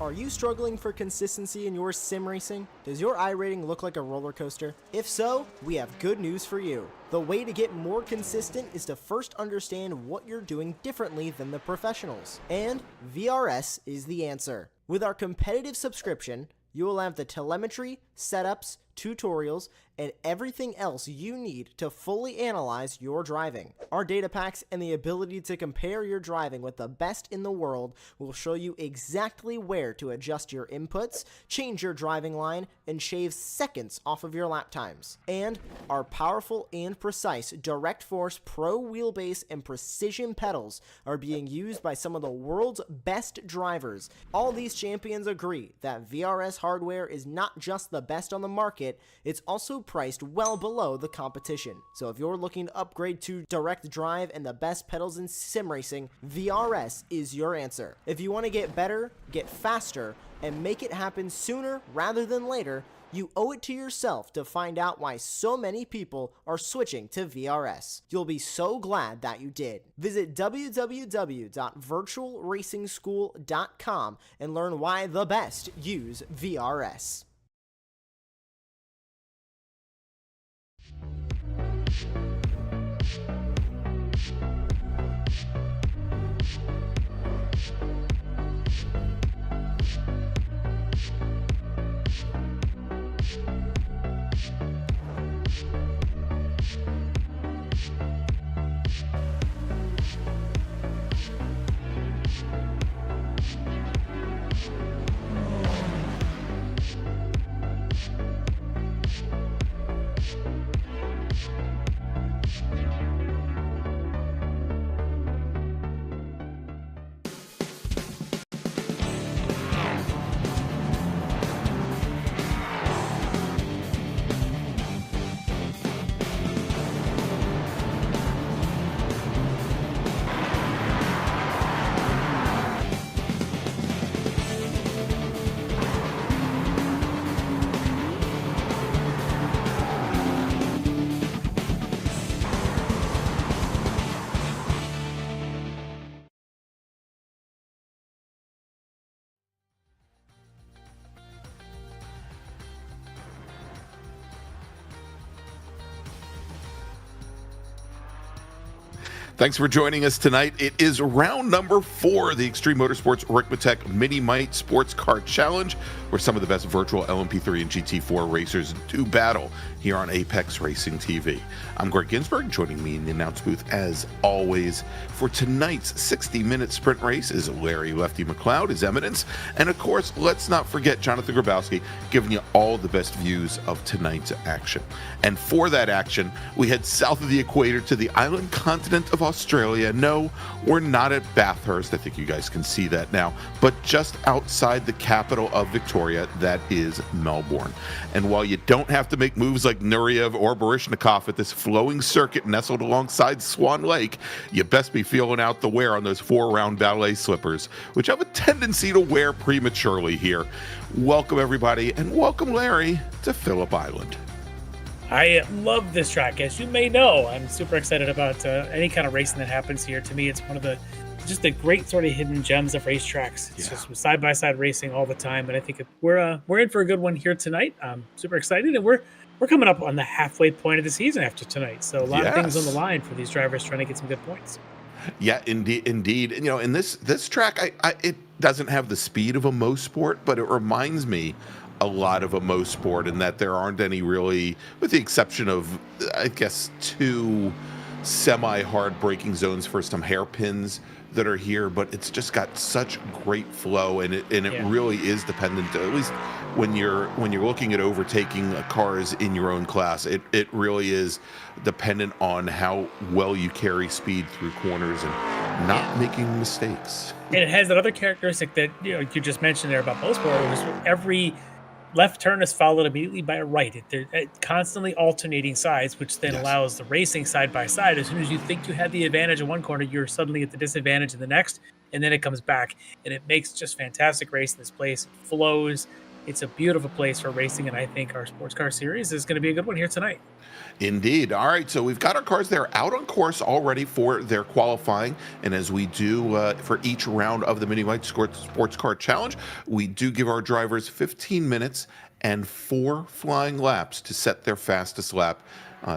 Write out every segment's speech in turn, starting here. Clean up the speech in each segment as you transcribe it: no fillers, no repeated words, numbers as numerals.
Are you struggling for consistency in your sim racing? Does your iRating look like a roller coaster? If so, we have good news for you. The way to get more consistent is to first understand what you're doing differently than the professionals. And VRS is the answer. With our competitive subscription, you will have the telemetry, setups, tutorials, and everything else you need to fully analyze your driving. Our data packs and the ability to compare your driving with the best in the world will show you exactly where to adjust your inputs, change your driving line, and shave seconds off of your lap times. And our powerful and precise Direct Force Pro wheelbase and precision pedals are being used by some of the world's best drivers. All these champions agree that VRS hardware is not just the best on the market, it's also priced well below the competition. So if you're looking to upgrade to direct drive and the best pedals in sim racing, VRS is your answer. If you want to get better, get faster, and make it happen sooner rather than later, you owe it to yourself to find out why so many people are switching to VRS. You'll be so glad that you did. Visit www.virtualracingschool.com and learn why the best use VRS. Thanks for joining us tonight. It is round number 4 of the Extreme Motorsports Ricmotech miniMite Sportscar Challenge, where some of the best virtual LMP3 and GT4 racers do battle here on Apex Racing TV. I'm Greg Ginsburg. Joining me in the announce booth, as always, for tonight's 60-minute sprint race is Larry Lefty McLeod, His Eminence, and of course, let's not forget Jonathan Grabowski giving you all the best views of tonight's action. And for that action, we head south of the equator to the island continent of Australia. No, we're not at Bathurst. I think you guys can see that now, but just outside the capital of Victoria, that is Melbourne. And while you don't have to make moves like Nureyev or Baryshnikov at this flowing circuit nestled alongside Swan Lake, you best be feeling out the wear on those 4-round ballet slippers, which have a tendency to wear prematurely here. Welcome, everybody, and welcome, Larry, to Phillip Island. I love this track. As you may know, I'm super excited about any kind of racing that happens here. To me, it's one of the great sort of hidden gems of racetracks. It's just side-by-side racing all the time, and I think we're in for a good one here tonight. I'm super excited, and we're coming up on the halfway point of the season after tonight, so a lot of things on the line for these drivers trying to get some good points. Yeah, indeed. You know, in this track, it doesn't have the speed of a Mo Sport, but it reminds me a lot of a Mo Sport in that there aren't any really, with the exception of, I guess, 2 semi-hard braking zones for some hairpins that are here, but it's just got such great flow, and it really is dependent, at least when you're looking at overtaking cars in your own class, it really is dependent on how well you carry speed through corners and not making mistakes. And it has that other characteristic that you just mentioned there about Mo Sport, which is every left turn is followed immediately by a right. They're constantly alternating sides, which then allows the racing side by side. As soon as you think you have the advantage in one corner, you're suddenly at the disadvantage in the next, and then it comes back, and it makes just fantastic race in this place. It flows. It's a beautiful place for racing, and I think our sports car series is going to be a good one here tonight. Indeed. All right, so we've got our cars there out on course already for their qualifying, and as we do for each round of the miniMite Sports Car Challenge, we do give our drivers 15 minutes and 4 flying laps to set their fastest lap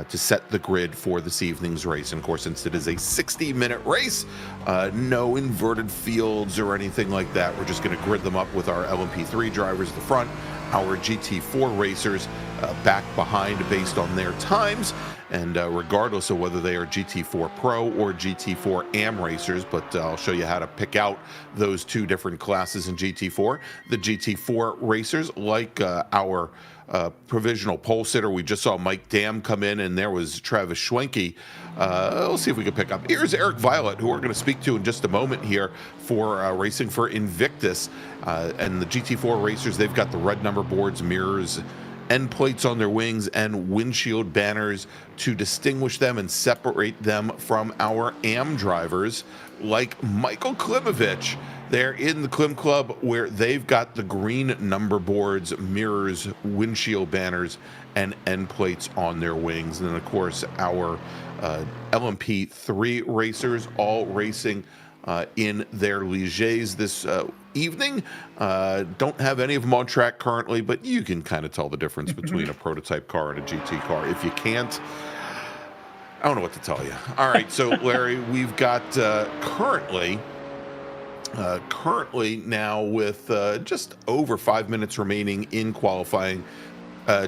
to set the grid for this evening's race. And of course, since it is a 60-minute race, no inverted fields or anything like that. We're just going to grid them up with our LMP3 drivers at the front, our GT4 racers back behind based on their times, and regardless of whether they are GT4 Pro or GT4 AM racers, but I'll show you how to pick out those 2 different classes in GT4. The GT4 racers, like our provisional pole sitter, we just saw Mike Dam come in, and there was Travis Schwenke. We'll see if we can pick up. Here's Eric Violet, who we're going to speak to in just a moment here for racing for Invictus. And the GT4 racers, they've got the red number boards, mirrors, end plates on their wings, and windshield banners to distinguish them and separate them from our AM drivers, like Michael Klimovich. They're in the Klim Club, where they've got the green number boards, mirrors, windshield banners, and end plates on their wings. And then, of course, our LMP3 racers all racing in their Ligiers this evening. Don't have any of them on track currently, but you can kind of tell the difference between a prototype car and a GT car. If you can't, I don't know what to tell you. All right, so Larry, we've got currently now with just over 5 minutes remaining in qualifying,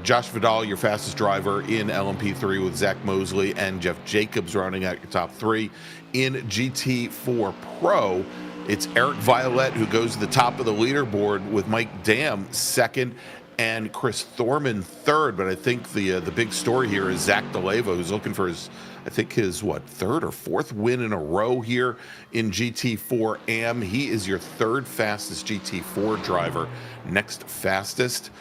Josh Vidal, your fastest driver in LMP3, with Zach Mosley and Jeff Jacobs rounding out your top 3. In GT4 Pro, it's Eric Violet who goes to the top of the leaderboard with Mike Dam second and Chris Thorman third. But I think the big story here is Zach DeLeva, who's looking for his, I think his, third or fourth win in a row here in GT4 AM. He is your 3rd fastest GT4 driver. Next fastest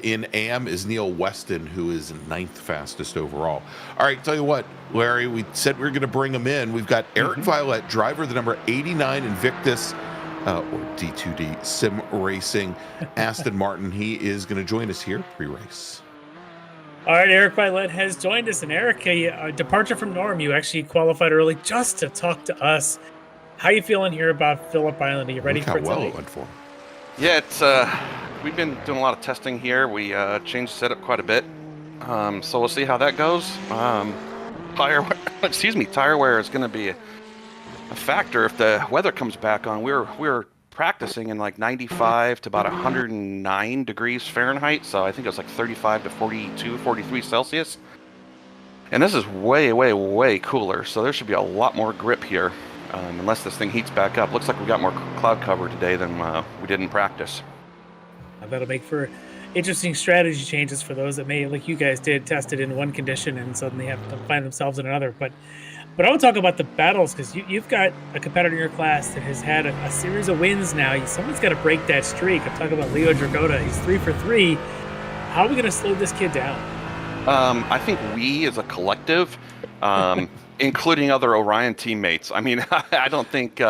in AM is Neil Weston, who is 9th fastest overall. All right, tell you what, Larry, we said we were going to bring him in. We've got Eric Violet, driver, the number 89 Invictus, or D2D Sim Racing, Aston Martin. He is going to join us here pre-race. All right, Eric Violet has joined us. And Eric, a departure from norm. You actually qualified early just to talk to us. How you feeling here about Phillip Island? Are you ready for it? How well it went for him. Yeah, it's we've been doing a lot of testing here. We changed the setup quite a bit, so we'll see how that goes. Tire wear is going to be a factor if the weather comes back on. We were practicing in like 95 to about 109 degrees Fahrenheit, so I think it was like 35 to 42, 43 Celsius. And this is way, way, way cooler, so there should be a lot more grip here, unless this thing heats back up. Looks like we got more cloud cover today than we did in practice. That'll make for interesting strategy changes for those that may, like you guys did, test it in one condition and suddenly have to find themselves in another. But I want to talk about the battles, because you've got a competitor in your class that has had a series of wins now. Someone's got to break that streak. I'm talking about Leo Dragota. He's 3 for 3. How are we going to slow this kid down? I think we as a collective, including other Orion teammates. I mean, I don't think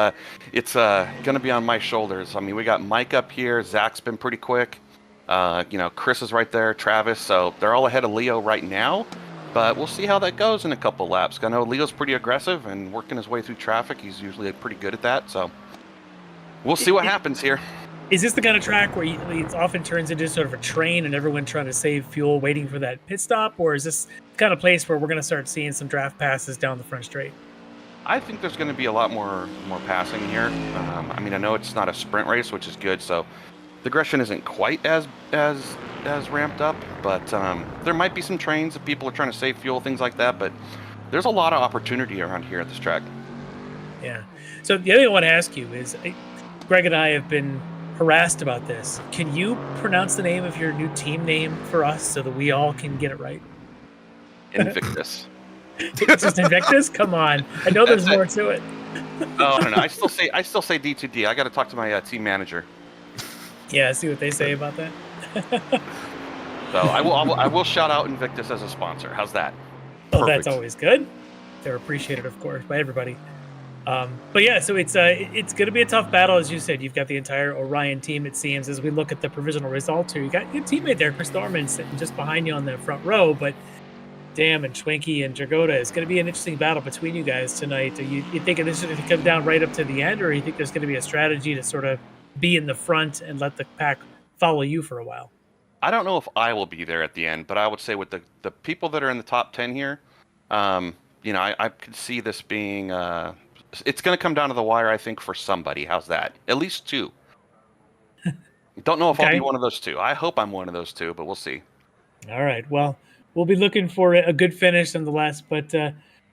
it's going to be on my shoulders. I mean, we got Mike up here. Zach's been pretty quick. Chris is right there, Travis. So they're all ahead of Leo right now. But we'll see how that goes in a couple laps. I know Leo's pretty aggressive and working his way through traffic. He's usually pretty good at that. So we'll see what happens here. Is this the kind of track where it often turns into sort of a train and everyone trying to save fuel waiting for that pit stop? Or is this the kind of place where we're going to start seeing some draft passes down the front straight? I think there's going to be a lot more passing here. I mean, I know it's not a sprint race, which is good. So the aggression isn't quite as ramped up, but there might be some trains if people are trying to save fuel, things like that. But there's a lot of opportunity around here at this track. Yeah. So the other thing I want to ask you is, Greg and I have been harassed about this. Can you pronounce the name of your new team name for us so that we all can get it right? Invictus. It's just Invictus? Come on. I know there's more to it. No. I still say D2D. I got to talk to my team manager. Yeah, see what they say about that. So I will shout out Invictus as a sponsor. How's that? Oh, that's always good. They're appreciated, of course, by everybody. But yeah, so it's going to be a tough battle, as you said. You've got the entire Orion team, it seems, as we look at the provisional results here. You got your teammate there, Chris Thorman, sitting just behind you on the front row, but Dam and Schwenke and Dragoda, it's going to be an interesting battle between you guys tonight. You think this is going to come down right up to the end, or you think there's going to be a strategy to sort of be in the front and let the pack follow you for a while? I don't know if I will be there at the end, but I would say with the people that are in the top 10 here, I could see this being it's going to come down to the wire, I think, for somebody. How's that? At least two. Don't know if I'll be one of those two. I hope I'm one of those two, but we'll see. All right. Well, we'll be looking for a good finish nonetheless, but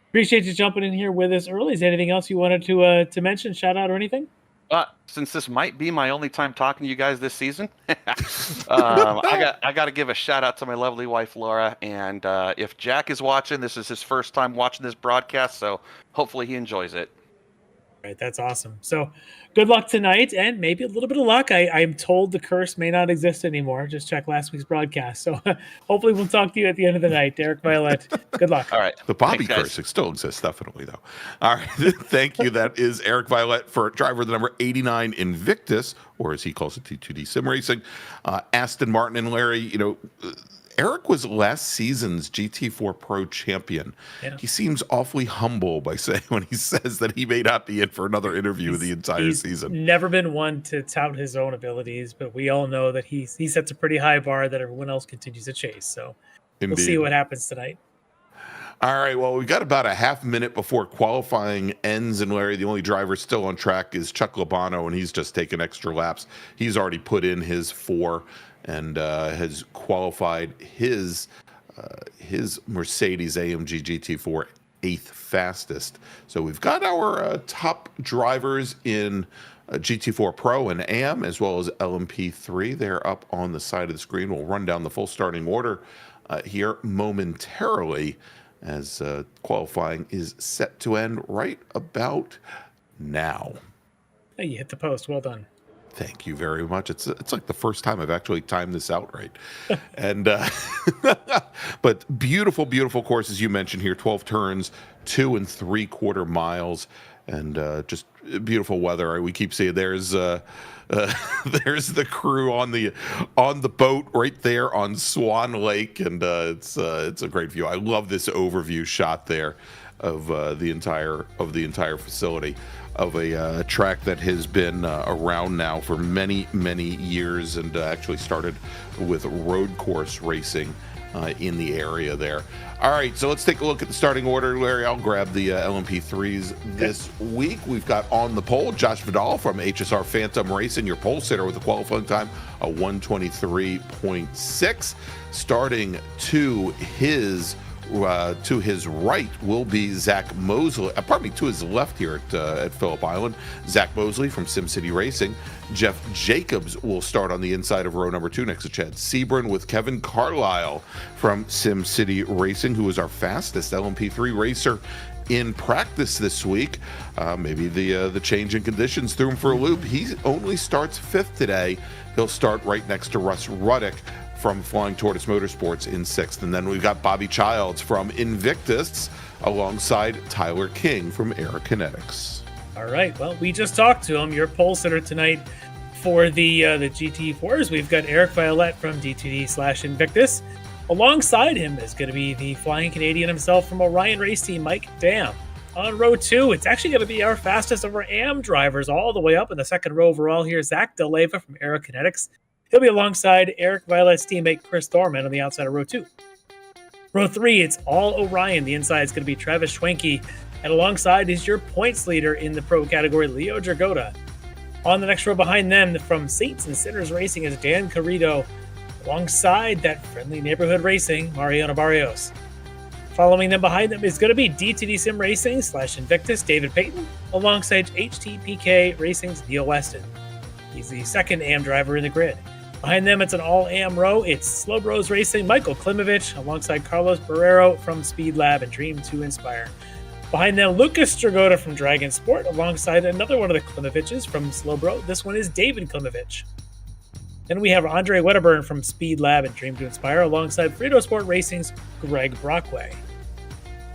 appreciate you jumping in here with us early. Is there anything else you wanted to mention, shout out, or anything? Since this might be my only time talking to you guys this season, I got to give a shout out to my lovely wife, Laura. And if Jack is watching, this is his first time watching this broadcast, so hopefully he enjoys it. Right, that's awesome. So good luck tonight, and maybe a little bit of luck. I'm told the curse may not exist anymore. Just check last week's broadcast. So hopefully we'll talk to you at the end of the night. Derek Violet, good luck. All right. The Bobby curse still exists, definitely, though. All right. Thank you. That is Eric Violet for driver the number 89 Invictus, or as he calls it, T2D Sim Racing. Aston Martin and Larry, Eric was last season's GT4 Pro champion. Yeah. He seems awfully humble when he says that he may not be in for another interview the entire season. Never been one to tout his own abilities, but we all know that he sets a pretty high bar that everyone else continues to chase. So We'll see what happens tonight. All right, well, we got about a half minute before qualifying ends, and Larry, the only driver still on track is Chuck Labano, and he's just taken extra laps. He's already put in his 4 and has qualified his Mercedes AMG GT4 8th fastest. So we've got our top drivers in GT4 Pro and AM, as well as LMP3. They're up on the side of the screen. We'll run down the full starting order here momentarily, as qualifying is set to end right about now. Hey, you hit the post. Well done. Thank you very much. It's like the first time I've actually timed this out right. And but beautiful, beautiful course, as you mentioned here, 12 turns, 2 3/4 miles, and just beautiful weather. We keep seeing there's the crew on the boat right there on Swan Lake, and it's a great view. I love this overview shot there of the entire facility, of a track that has been around now for many, many years, and actually started with road course racing in the area there. All right, so let's take a look at the starting order. Larry, I'll grab the LMP3s this week. We've got on the pole Josh Vidal from HSR Phantom Racing, your pole sitter, with a qualifying time of 1:23.6. Starting to his right will be Zach Mosley. To his left here at Phillip Island, Zach Mosley from SimCity Racing. Jeff Jacobs will start on the inside of row number 2 next to Chad Sebring, with Kevin Carlisle from SimCity Racing, who is our fastest LMP3 racer in practice this week. Maybe the change in conditions threw him for a loop. He only starts 5th today. He'll start right next to Russ Ruddick from Flying Tortoise Motorsports in 6th. And then we've got Bobby Childs from Invictus alongside Tyler King from Aerokinetics. All right. Well, we just talked to him. Your pole sitter tonight for the GT4s. We've got Eric Violet from D2D/Invictus. Alongside him is going to be the Flying Canadian himself from Orion Race Team, Mike Dam. On row 2, it's actually going to be our fastest of our AM drivers all the way up in the second row overall here, Zach DeLeva from Aerokinetics. He'll be alongside Eric Violet's teammate Chris Thorman on the outside of row 2. Row 3, it's all Orion. The inside is going to be Travis Schwenke, and alongside is your points leader in the pro category, Leo Dragoda. On the next row behind them, from Saints and Sinners Racing, is Dan Carrito, alongside that friendly neighborhood racing, Mariano Barrios. Following them behind them is going to be D2D Sim Racing/Invictus, David Payton, alongside HTPK Racing's Neil Weston. He's the second AM driver in the grid. Behind them, it's an all-AM row. It's Slow Bros Racing, Michael Klimovich, alongside Carlos Barrero from Speed Lab and Dream to Inspire. Behind them, Lucas Dragoda from Dragon Sport, alongside another one of the Klimoviches from Slow Bro. This one is David Klimovich. Then we have Andre Wedderburn from Speed Lab and Dream to Inspire, alongside Frito Sport Racing's Greg Brockway.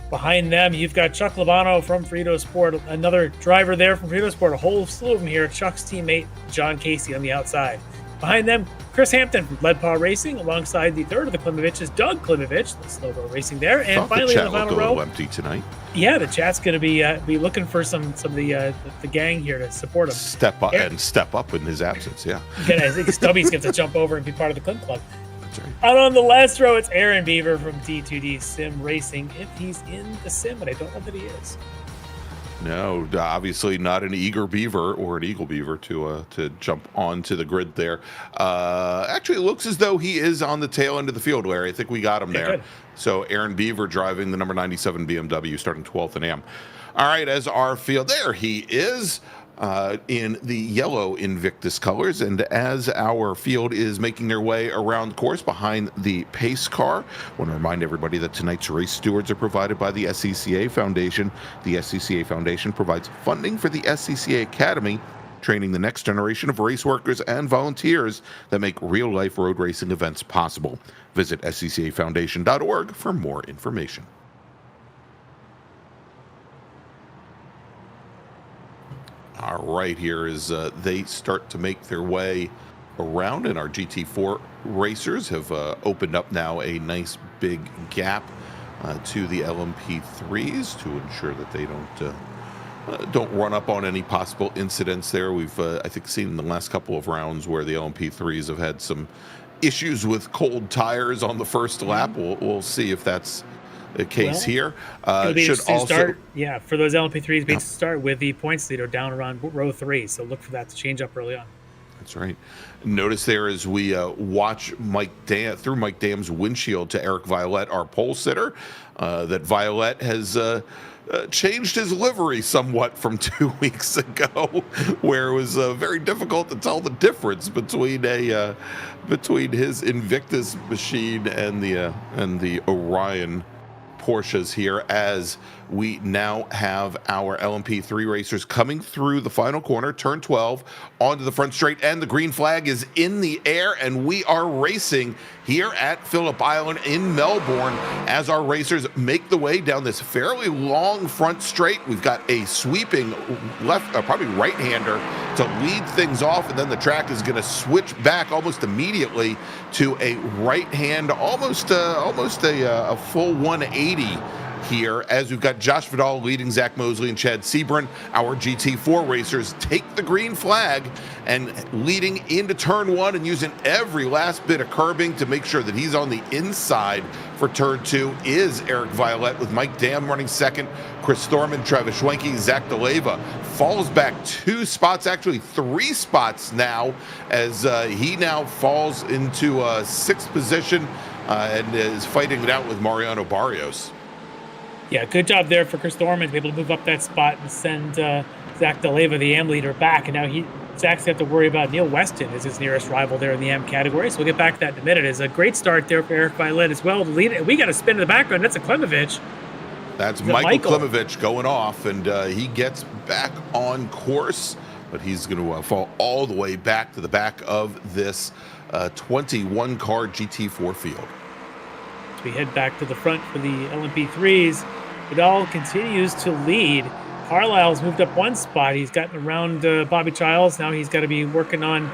Behind them, you've got Chuck Labano from Frito Sport, another driver there from Frito Sport, a whole slew of them here. Chuck's teammate, John Casey, on the outside. Behind them, Chris Hampton from Lead Paw Racing, alongside the third of the Klimoviches, Doug Klimovich, the slow-go racing there. And finally, in the final row, empty tonight. Yeah, the chat's going to be looking for some of the gang here to support him. Step up in his absence. Yeah. I think Stubby's going to jump over and be part of the Clint Club. That's right. Out on the last row, it's Aaron Beaver from D2D Sim Racing, if he's in the sim, but I don't know that he is. No, obviously not an eager beaver or an eagle beaver to jump onto the grid there. Actually, it looks as though he is on the tail end of the field, Larry. I think we got him there. Good. So Aaron Beaver driving the number 97 BMW, starting 12th in AM. All right, as our field, there he is. In the yellow Invictus colors, and as our field is making their way around the course behind the pace car, I want to remind everybody that tonight's race stewards are provided by the SCCA Foundation. The SCCA Foundation provides funding for the SCCA Academy, training the next generation of race workers and volunteers that make real-life road racing events possible. Visit sccafoundation.org for more information. All right, here is they start to make their way around, and our GT4 racers have opened up now a nice big gap to the LMP3s to ensure that they don't run up on any possible incidents there. We've, I think, seen in the last couple of rounds where the LMP3s have had some issues with cold tires on the first lap. We'll see if that's the case here. Should also start, for those LMP3s, to start with the points leader down around row 3. So look for that to change up early on. That's right. Notice there as we watch through Mike Dam's windshield to Eric Violette, our pole sitter, that Violette has changed his livery somewhat from 2 weeks ago, where it was very difficult to tell the difference between his Invictus machine and the Orion Porsches here, as we now have our LMP3 racers coming through the final corner, turn 12, onto the front straight, and the green flag is in the air, and we are racing here at Phillip Island in Melbourne as our racers make the way down this fairly long front straight. We've got a sweeping left, probably right-hander to lead things off, and then the track is going to switch back almost immediately to a right hand, almost a full 180 here, as we've got Josh Vidal leading Zach Mosley and Chad Sebring. Our GT4 racers take the green flag and leading into turn 1 and using every last bit of curbing to make sure that he's on the inside for turn 2 is Eric Violette, with Mike Dam running second, Chris Thorman, Travis Schwenke, Zach DeLeva falls back 2 spots, actually 3 spots now, as he now falls into 6th position and is fighting it out with Mariano Barrios. Yeah, good job there for Chris Thorman to be able to move up that spot and send Zach DeLeva, the AM leader, back. And now Zach's got to worry about Neil Weston as his nearest rival there in the AM category. So we'll get back to that in a minute. It's a great start there for Eric Violette as well to lead it. We got a spin in the background. That's a Klimovich. That's Michael Klimovich going off, and he gets back on course, but he's going to fall all the way back to the back of this 21-car GT4 field. We head back to the front for the LMP3s. Vidal continues to lead. Carlisle's moved up 1 spot. He's gotten around Bobby Childs. Now he's got to be working on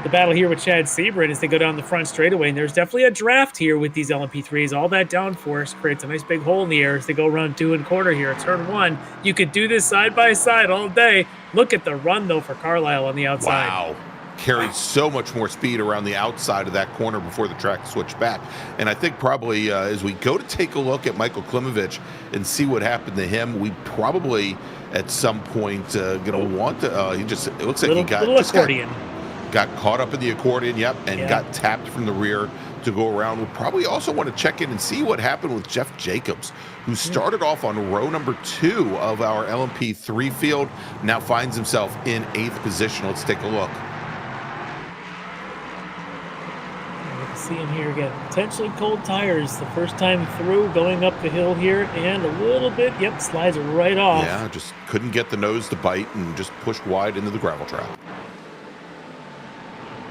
the battle here with Chad Sebring as they go down the front straightaway. And there's definitely a draft here with these LMP3s. All that downforce creates a nice big hole in the air as they go around 2 1/4 here. Turn 1. You could do this side by side all day. Look at the run, though, for Carlisle on the outside. Wow. Carried so much more speed around the outside of that corner before the track switched back. And I think probably as we go to take a look at Michael Klimovich and see what happened to him, we probably at some point going to want to, it looks like he got caught up in the accordion, and got tapped from the rear to go around. We'll probably also want to check in and see what happened with Jeff Jacobs, who started off on row number 2 of our LMP3 field, now finds himself in 8th position. Let's take a look. See him here again. Potentially cold tires the first time through, going up the hill here, and a little bit, slides right off. Yeah, just couldn't get the nose to bite and just pushed wide into the gravel trap.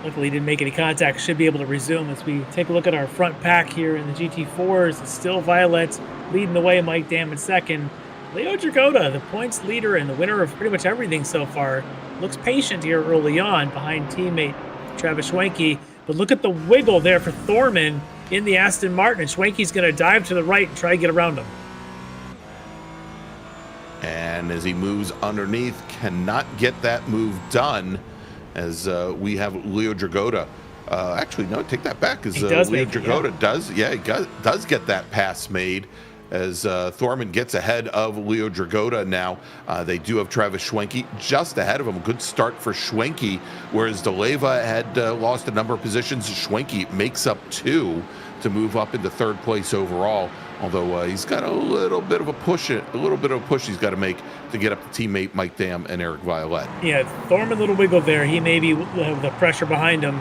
Luckily didn't make any contact. Should be able to resume as we take a look at our front pack here in the GT4s. It's still Violette, leading the way, Mike Dam in second. Leo Dragotta, the points leader and the winner of pretty much everything so far, looks patient here early on behind teammate Travis Schwenke. But look at the wiggle there for Thorman in the Aston Martin. And Schwenke's going to dive to the right and try to get around him. And as he moves underneath, cannot get that move done as we have Leo Dragotta. Actually, no, take that back, because Leo Dragotta does get that pass made as Thorman gets ahead of Leo Dragotta now. They do have Travis Schwenke just ahead of him. Good start for Schwenke, whereas DeLeva had lost a number of positions. Schwenke makes up 2 to move up into 3rd place overall. Although he's got a little bit of a push he's got to make to get up to teammate Mike Dam and Eric Violet. Yeah, Thorman, little wiggle there. He may be the pressure behind him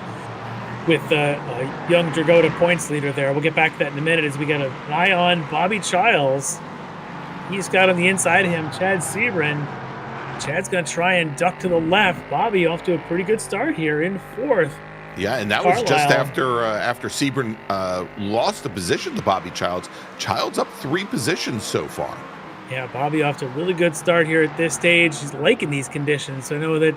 with young Dragotta points leader there. We'll get back to that in a minute as we got an eye on Bobby Childs. He's got on the inside of him Chad Sebring. Chad's going to try and duck to the left. Bobby off to a pretty good start here in 4th. Yeah, and that was just after Sebring lost the position to Bobby Childs. Childs up 3 positions so far. Yeah, Bobby off to a really good start here at this stage. He's liking these conditions. I know that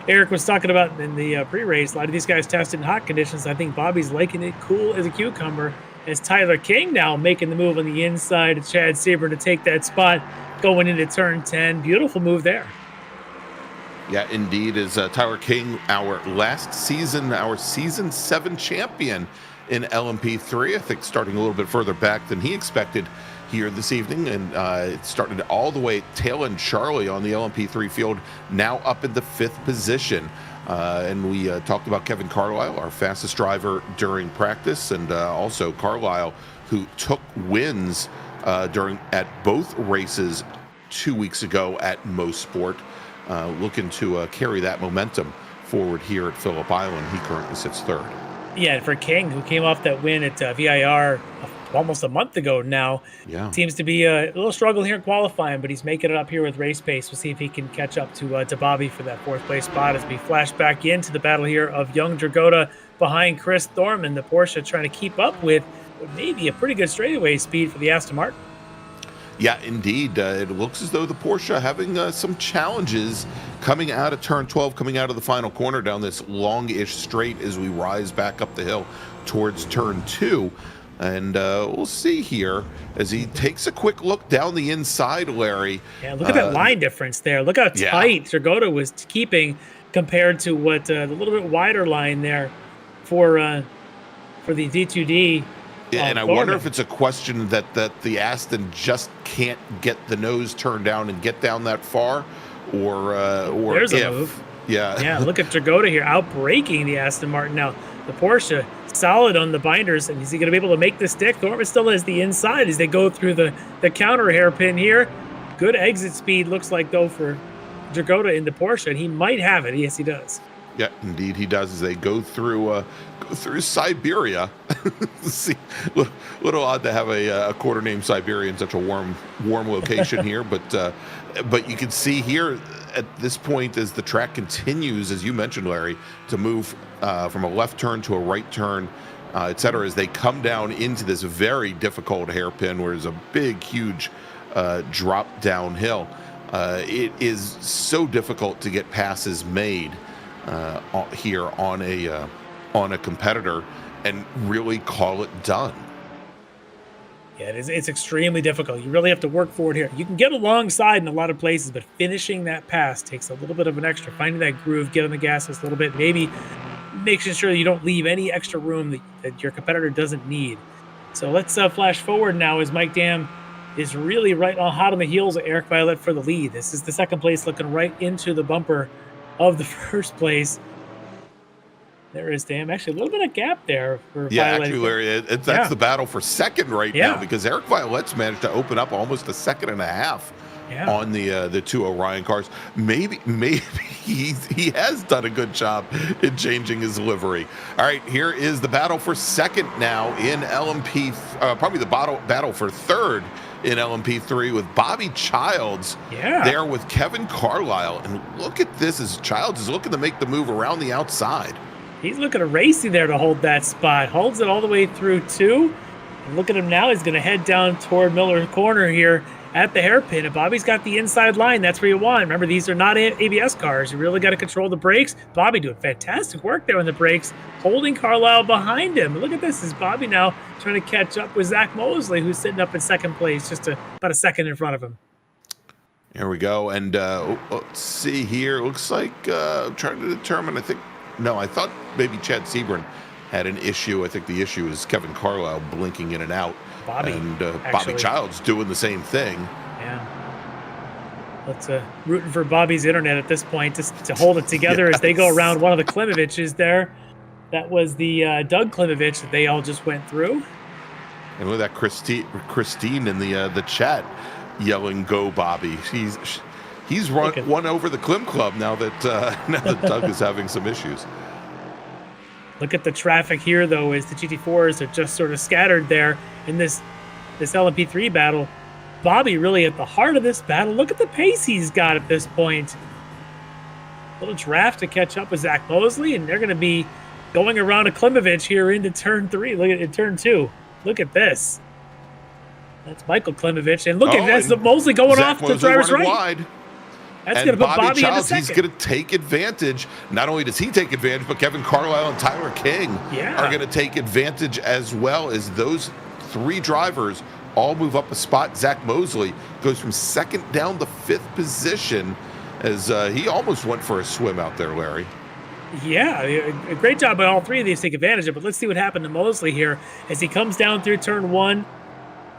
Eric was talking about in the pre-race, a lot of these guys tested in hot conditions. I think Bobby's liking it cool as a cucumber, as Tyler King now making the move on the inside of Chad Sebring to take that spot going into turn 10. Beautiful move there. Yeah, indeed, is Tyler King, our season 7 champion in LMP3. I think starting a little bit further back than he expected here this evening, and it started all the way tail end Charlie on the LMP3 field, now up in the 5th position. And we talked about Kevin Carlisle, our fastest driver during practice, and also Carlisle, who took wins at both races 2 weeks ago at Mosport. Looking to carry that momentum forward here at Phillip Island. He currently sits 3rd. Yeah, and for King, who came off that win at VIR almost a month ago now, seems to be a little struggle here in qualifying, but he's making it up here with race pace. We'll see if he can catch up to Bobby for that 4th place spot as we flash back into the battle here of young Dragotta behind Chris Thorman, the Porsche trying to keep up with what may be a pretty good straightaway speed for the Aston Martin. Yeah, indeed. It looks as though the Porsche having some challenges coming out of turn 12, coming out of the final corner down this long-ish straight as we rise back up the hill towards turn 2. And we'll see here as he takes a quick look down the inside, Larry. Yeah, look at that line difference there. Look how tight Dragotta was keeping compared to what the little bit wider line there for the D2D. Yeah, and I wonder if it's a question that the Aston just can't get the nose turned down and get down that far, or there's a move. Yeah, look at Dragotta here outbraking the Aston Martin. Now the Porsche solid on the binders, and is he going to be able to make the stick? Thorman still has the inside as they go through the counter hairpin here. Good exit speed looks like though for Dragotta in the Porsche, and he might have it. Yes, he does. Yeah, indeed he does as they go through Siberia. See, little odd to have a quarter named Siberia in such a warm location here, but you can see here at this point as the track continues, as you mentioned, Larry, to move from a left turn to a right turn, etc., as they come down into this very difficult hairpin where there's a big, huge drop downhill. It is so difficult to get passes made here on a competitor and really call it done. Yeah, it's extremely difficult. You really have to work for it here. You can get alongside in a lot of places, but finishing that pass takes a little bit of an extra. Finding that groove, get on the gas just a little bit, maybe making sure that you don't leave any extra room that your competitor doesn't need. So let's flash forward now as Mike Dam is really right on hot on the heels of Eric Violet for the lead. This is the 2nd place looking right into the bumper of the 1st place. There is Dam. Actually, a little bit of gap there for Violet. Actually, Larry, that's the battle for 2nd right now, because Eric Violet's managed to open up almost a 2.5 seconds on the 2 Orion cars. Maybe he has done a good job in changing his livery. All right, here is the battle for 2nd now in LMP, probably the battle for 3rd in LMP3 with Bobby Childs there with Kevin Carlisle. And look at this as Childs is looking to make the move around the outside. He's looking at racing there to hold that spot. Holds it all the way through 2. And look at him now. He's going to head down toward Miller Corner here at the hairpin. And Bobby's got the inside line. That's where you want. Remember, these are not ABS cars. You really got to control the brakes. Bobby doing fantastic work there on the brakes, holding Carlisle behind him. Look at this. Is Bobby now trying to catch up with Zach Mosley, who's sitting up in second place, just about a second in front of him. Here we go. And let's see here. Looks like I'm trying to determine. I thought maybe Chad Sebring had an issue. I think the issue is Kevin Carlisle blinking in and out. Bobby. And Bobby Childs doing the same thing. Yeah. Let's rooting for Bobby's internet at this point just to hold it together as they go around one of the Klimoviches there. That was the Doug Klimovich that they all just went through. And look at that Christine in the chat yelling, "Go Bobby!" He's won over the Klim Club now that Doug is having some issues. Look at the traffic here, though, as the GT4s are just sort of scattered there in this LMP3 battle. Bobby really at the heart of this battle. Look at the pace he's got at this point. A little draft to catch up with Zach Mosley, and they're going to be going around a Klimovich here into turn 3. Look at turn 2. Look at this. That's Michael Klimovich, and look at that's the Mosley going off to driver's right. Wide. That's going to put Bobby Childs, into second. He's going to take advantage. Not only does he take advantage, but Kevin Carlisle and Tyler King are going to take advantage as well, as those 3 drivers all move up a spot. Zach Mosley goes from second down to 5th position as he almost went for a swim out there, Larry. Yeah, a great job by all 3 of these to take advantage of it. But let's see what happened to Mosley here as he comes down through turn 1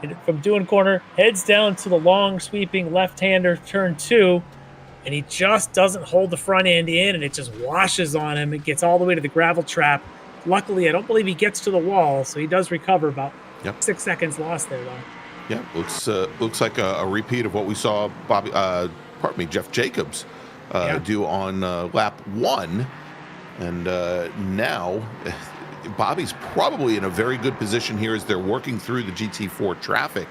and from doing corner, heads down to the long sweeping left-hander turn 2. And he just doesn't hold the front end in, and it just washes on him. It gets all the way to the gravel trap. Luckily, I don't believe he gets to the wall, so he does recover about 6 seconds lost there, though. Yeah, looks like a repeat of what we saw Jeff Jacobs do on lap 1. And now Bobby's probably in a very good position here as they're working through the GT4 traffic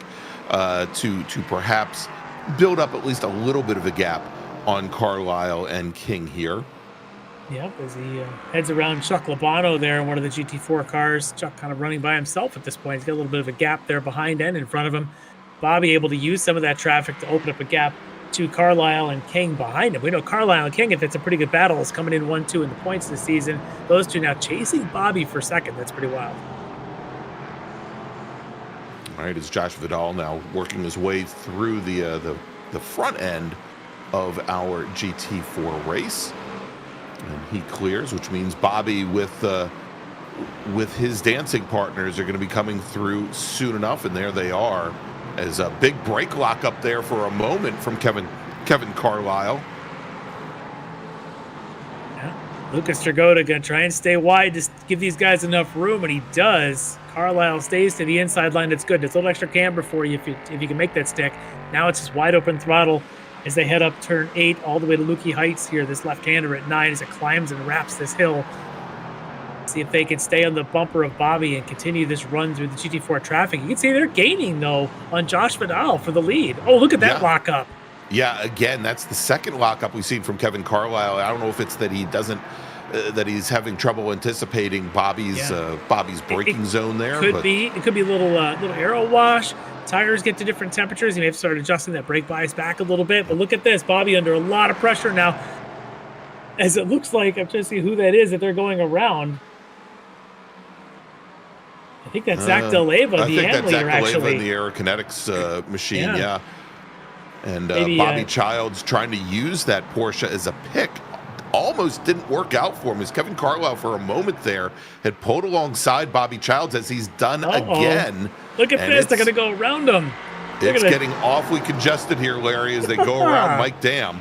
to perhaps build up at least a little bit of a gap on Carlisle and King here. Yep, as he heads around Chuck Labano there in one of the GT4 cars. Chuck kind of running by himself at this point. He's got a little bit of a gap there behind and in front of him. Bobby able to use some of that traffic to open up a gap to Carlisle and King behind him. We know Carlisle and King, if it's a pretty good battle, is coming in 1-2 in the points this season. Those 2 now chasing Bobby for second. That's pretty wild. All right, it's Josh Vidal now working his way through the front end of our GT4 race, and he clears, which means Bobby with his dancing partners are going to be coming through soon enough, and there they are, as a big brake lock up there for a moment from Kevin Carlisle. Yeah. Lucas Dragotta going to try and stay wide to give these guys enough room, and he does. Carlisle stays to the inside line. That's good. That's a little extra camber for you if you can make that stick. Now it's just wide open throttle as they head up turn 8 all the way to Lukey Heights here. This left-hander at 9 as it climbs and wraps this hill. See if they can stay on the bumper of Bobby and continue this run through the GT4 traffic. You can see they're gaining, though, on Josh Vidal for the lead. Oh, look at that lockup. Yeah, again, that's the second lockup we've seen from Kevin Carlisle. I don't know if it's that he doesn't that he's having trouble anticipating Bobby's braking zone there. It could be a little aero wash. Tires get to different temperatures. You may have to start adjusting that brake bias back a little bit. But look at this. Bobby under a lot of pressure now. As it looks like, I'm trying to see who that is that they're going around. I think that's Zach DeLeva, the AM leader, actually. In the Aerokinetics machine, yeah. And Bobby Childs trying to use that Porsche as a pick. Almost didn't work out for him, as Kevin Carlisle for a moment there had pulled alongside Bobby Childs, as he's done again. Look at this. They're going to go around him. It's getting awfully congested here, Larry, as they go around Mike Dam.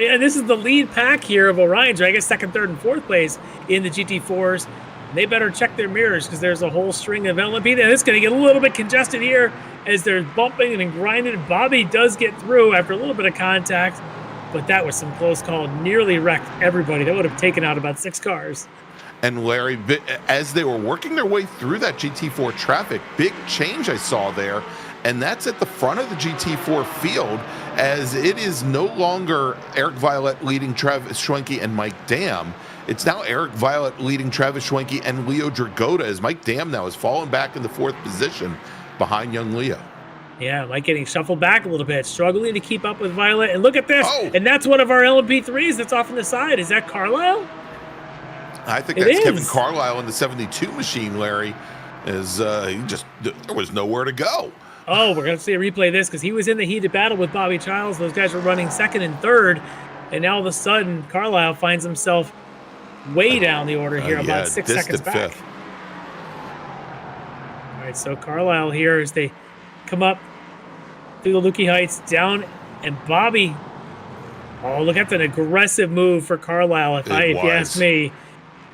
And this is the lead pack here of Orion's, I guess second, third, and fourth place in the GT4s. They better check their mirrors because there's a whole string of LMP, and it's going to get a little bit congested here as they're bumping and grinding. Bobby does get through after a little bit of contact, but that was some close call. Nearly wrecked everybody. That would have taken out about 6 cars. And Larry, as they were working their way through that GT4 traffic, big change I saw there, and that's at the front of the GT4 field, as it is no longer Eric Violette leading Travis Schwenke and Mike Dam. It's now Eric Violette leading Travis Schwenke and Leo Dragotta, as Mike Dam now has fallen back in the 4th position. behind young Leo. Yeah, Mike getting shuffled back a little bit, struggling to keep up with Violet. And look at this. Oh. And that's one of our LMP3s that's off on the side. Is that Carlisle? I think It that's is. Kevin Carlisle in the 72 machine, Larry. There was nowhere to go. Oh, we're going to see a replay of this because he was in the heated battle with Bobby Childs. Those guys were running second and third. And now all of a sudden, Carlisle finds himself way down the order here, about 6 seconds back. Fifth. All right, so Carlisle here as they come up through the Lukey Heights, down, and Bobby. Oh, look at an aggressive move for Carlisle. If you ask me,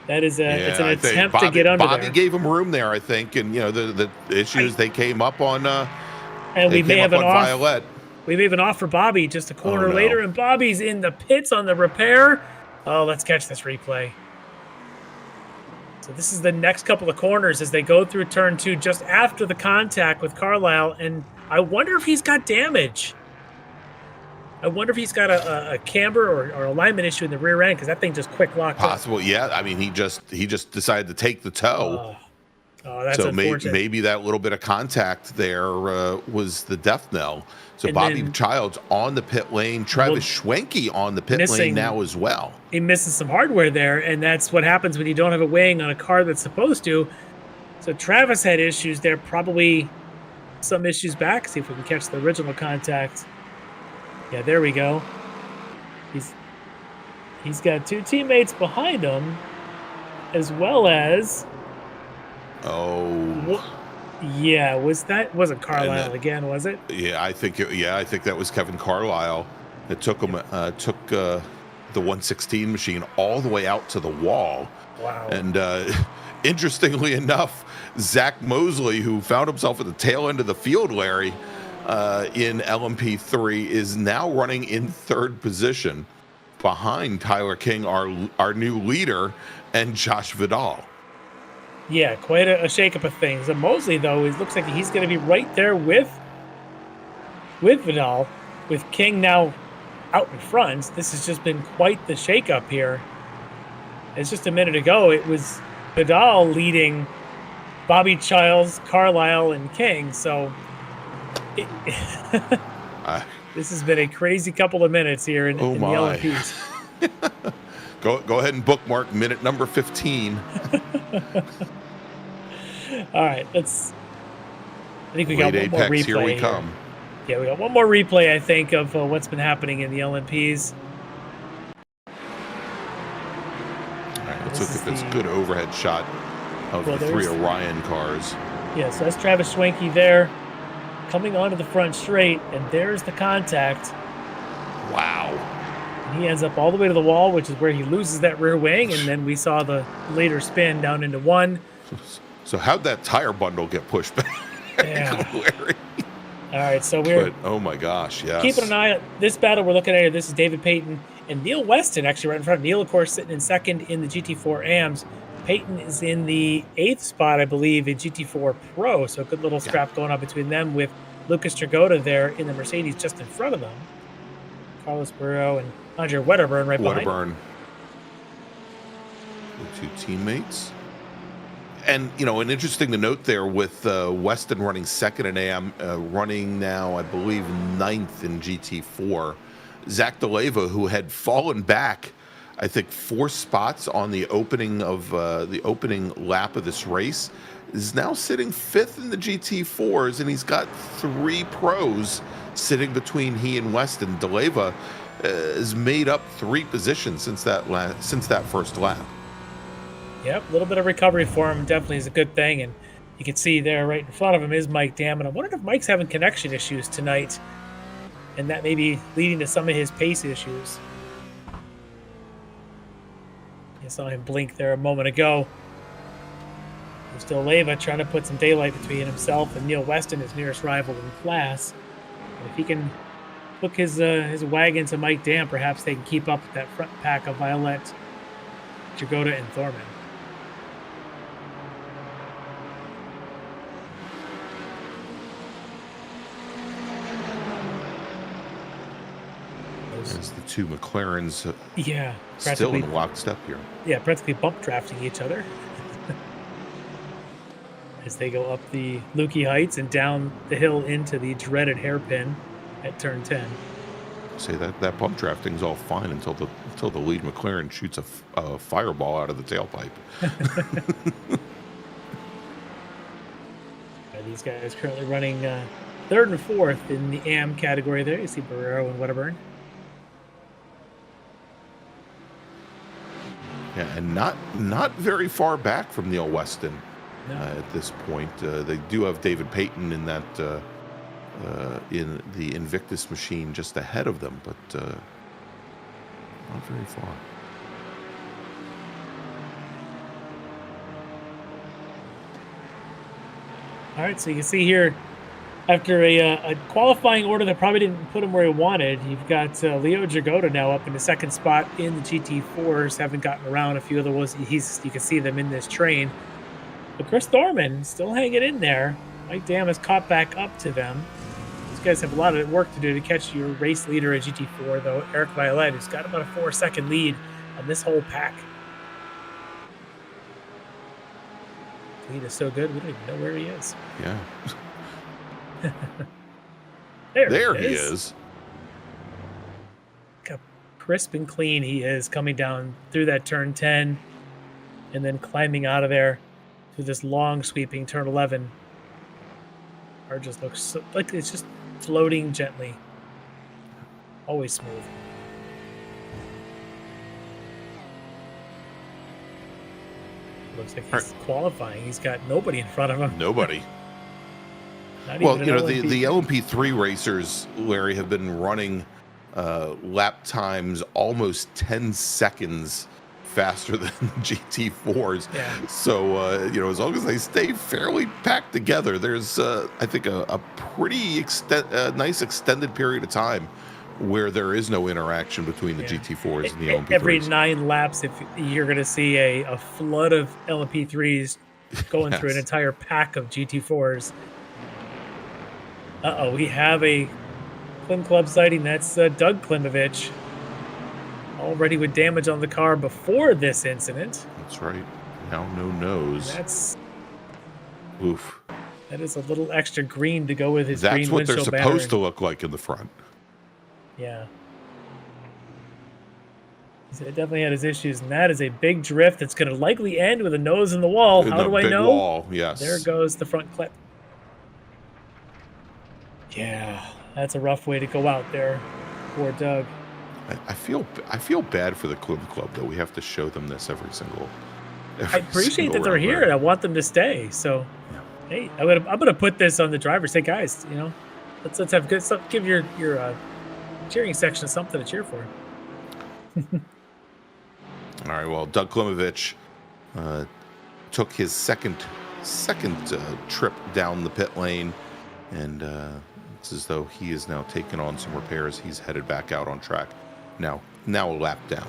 that is it's an attempt to get under Bobby there. gave him room there, I think, and the issues they came up on. And we may have an off. Violet. We may have an off for Bobby just a corner no. later, and Bobby's in the pits on the repair. Oh, let's catch this replay. So this is the next couple of corners as they go through turn 2 just after the contact with Carlisle, and I wonder if he's got damage. I wonder if he's got a camber or alignment issue in the rear end because that thing just quick locked up. Possible, yeah. I mean, he just decided to take the toe. Oh, that's so unfortunate. maybe that little bit of contact there was the death knell. So And Bobby then- Childs on the pit lane, Travis Schwenke on the pit lane now as well. He misses some hardware there, and that's what happens when you don't have a weighing on a car that's supposed to. So Travis had issues there, probably some issues back. See if we can catch the original contact. Yeah, there we go. He's got 2 teammates behind him, as well as. Oh. Yeah, wasn't Carlisle again, was it? Yeah, I think that was Kevin Carlisle. It took him the 116 machine all the way out to the wall. Wow. And interestingly enough, Zach Mosley, who found himself at the tail end of the field, Larry, in LMP3, is now running in 3rd position behind Tyler King, our new leader, and Josh Vidal. Yeah, quite a shakeup of things. And Mosley, though, it looks like he's going to be right there with Vidal, with King now out in front. This has just been quite the shakeup here. It's just a minute ago, it was Vidal leading Bobby Childs, Carlisle, and King. So this has been a crazy couple of minutes here in the LMPs. Go ahead and bookmark minute number 15. All right, I think we got Late one more Apex, replay. here we come. Yeah, we got one more replay, I think, of what's been happening in the LMPs. All right, let's look at this good overhead shot of the 3 Orion cars. Yeah, so that's Travis Schwenke there, coming onto the front straight, and there's the contact. Wow. And he ends up all the way to the wall, which is where he loses that rear wing, and then we saw the later spin down into 1. So how'd that tire bundle get pushed back? Yeah. Larry? All right, so we're oh my gosh, yes. keeping an eye on this battle we're looking at here. This is David Payton and Neil Weston, actually right in front. Neil, of course, sitting in 2nd in the GT4 AMs. Payton is in the 8th spot, I believe, in GT4 Pro. So a good little scrap going on between them with Lucas Tragoda there in the Mercedes just in front of them. Carlos Burrow and Andre Wedderburn right behind. Wedderburn. The 2 teammates. And, an interesting to note there with Weston running 2nd in AM, running now, I believe, 9th in GT4. Zach DeLeva, who had fallen back, I think, 4 spots on the opening lap of this race, is now sitting 5th in the GT4s, and he's got 3 pros sitting between he and Weston. DeLeva has made up 3 positions since that first lap. Yep, a little bit of recovery for him definitely is a good thing. And you can see there right in front of him is Mike Damon. I wonder if Mike's having connection issues tonight, and that may be leading to some of his pace issues. You saw him blink there a moment ago. There's still Leva trying to put some daylight between himself and Neil Weston, his nearest rival in class. And if he can hook his wagon to Mike Dam, perhaps they can keep up with that front pack of Violet, Jagoda, and Thorman. As the 2 McLarens still in lockstep here. Yeah, practically bump drafting each other. as they go up the Lukey Heights and down the hill into the dreaded hairpin at turn 10. Say that pump drafting's all fine until the lead McLaren shoots a fireball out of the tailpipe. These guys currently running third and fourth in the AM category there. You see Barrero and Wedderburn. Yeah, and not very far back from Neil Weston No. at this point. They do have David Payton in that in the Invictus machine just ahead of them, but not very far. All right, so you can see here, after a qualifying order that probably didn't put him where he wanted, you've got Leo Jagoda now up in the second spot in the GT4s, haven't gotten around a few of the ones. You can see them in this train. But Chris Thorman still hanging in there. Mike Dam has caught back up to them. These guys have a lot of work to do to catch your race leader at GT4, though, Eric Violet, who's got about a 4-second lead on this whole pack. Lead is so good, we don't even know where he is. Yeah. There he is. Look how crisp and clean he is coming down through that turn 10 and then climbing out of there to this long sweeping turn 11. Car just looks so, like it's just floating gently. Always smooth. Looks like he's qualifying. He's got nobody in front of him. Nobody. Not Well, even an the LMP3. LMP3 racers, Larry, have been running lap times almost 10 seconds faster than the GT4s. Yeah. So, as long as they stay fairly packed together, there's, I think, a pretty nice extended period of time where there is no interaction between the GT4s and the LMP3s. Every 9 laps, if you're going to see a flood of LMP3s going through an entire pack of GT4s. We have a Klim Club sighting. That's Doug Klimovich, already with damage on the car before this incident. That's right. Now no nose. That's oof. That is a little extra green to go with his green That's what they're windshield supposed to battering. look like in the front. Yeah. So it definitely had his issues, and that is a big drift that's going to likely end with a nose in the wall. In How the do I big know? wall, yes. There goes the front clip. Yeah, that's a rough way to go out there. Poor Doug. I feel bad for the Klim Club, though. We have to show them this every I appreciate single that they're round here, there. and I want them to stay. So, hey, I'm gonna put this on the driver. Say, guys, let's have good stuff. Give your cheering section something to cheer for. All right. Well, Doug Klimovich took his second trip down the pit lane, and it's as though he is now taking on some repairs. He's headed back out on track. Now a lap down.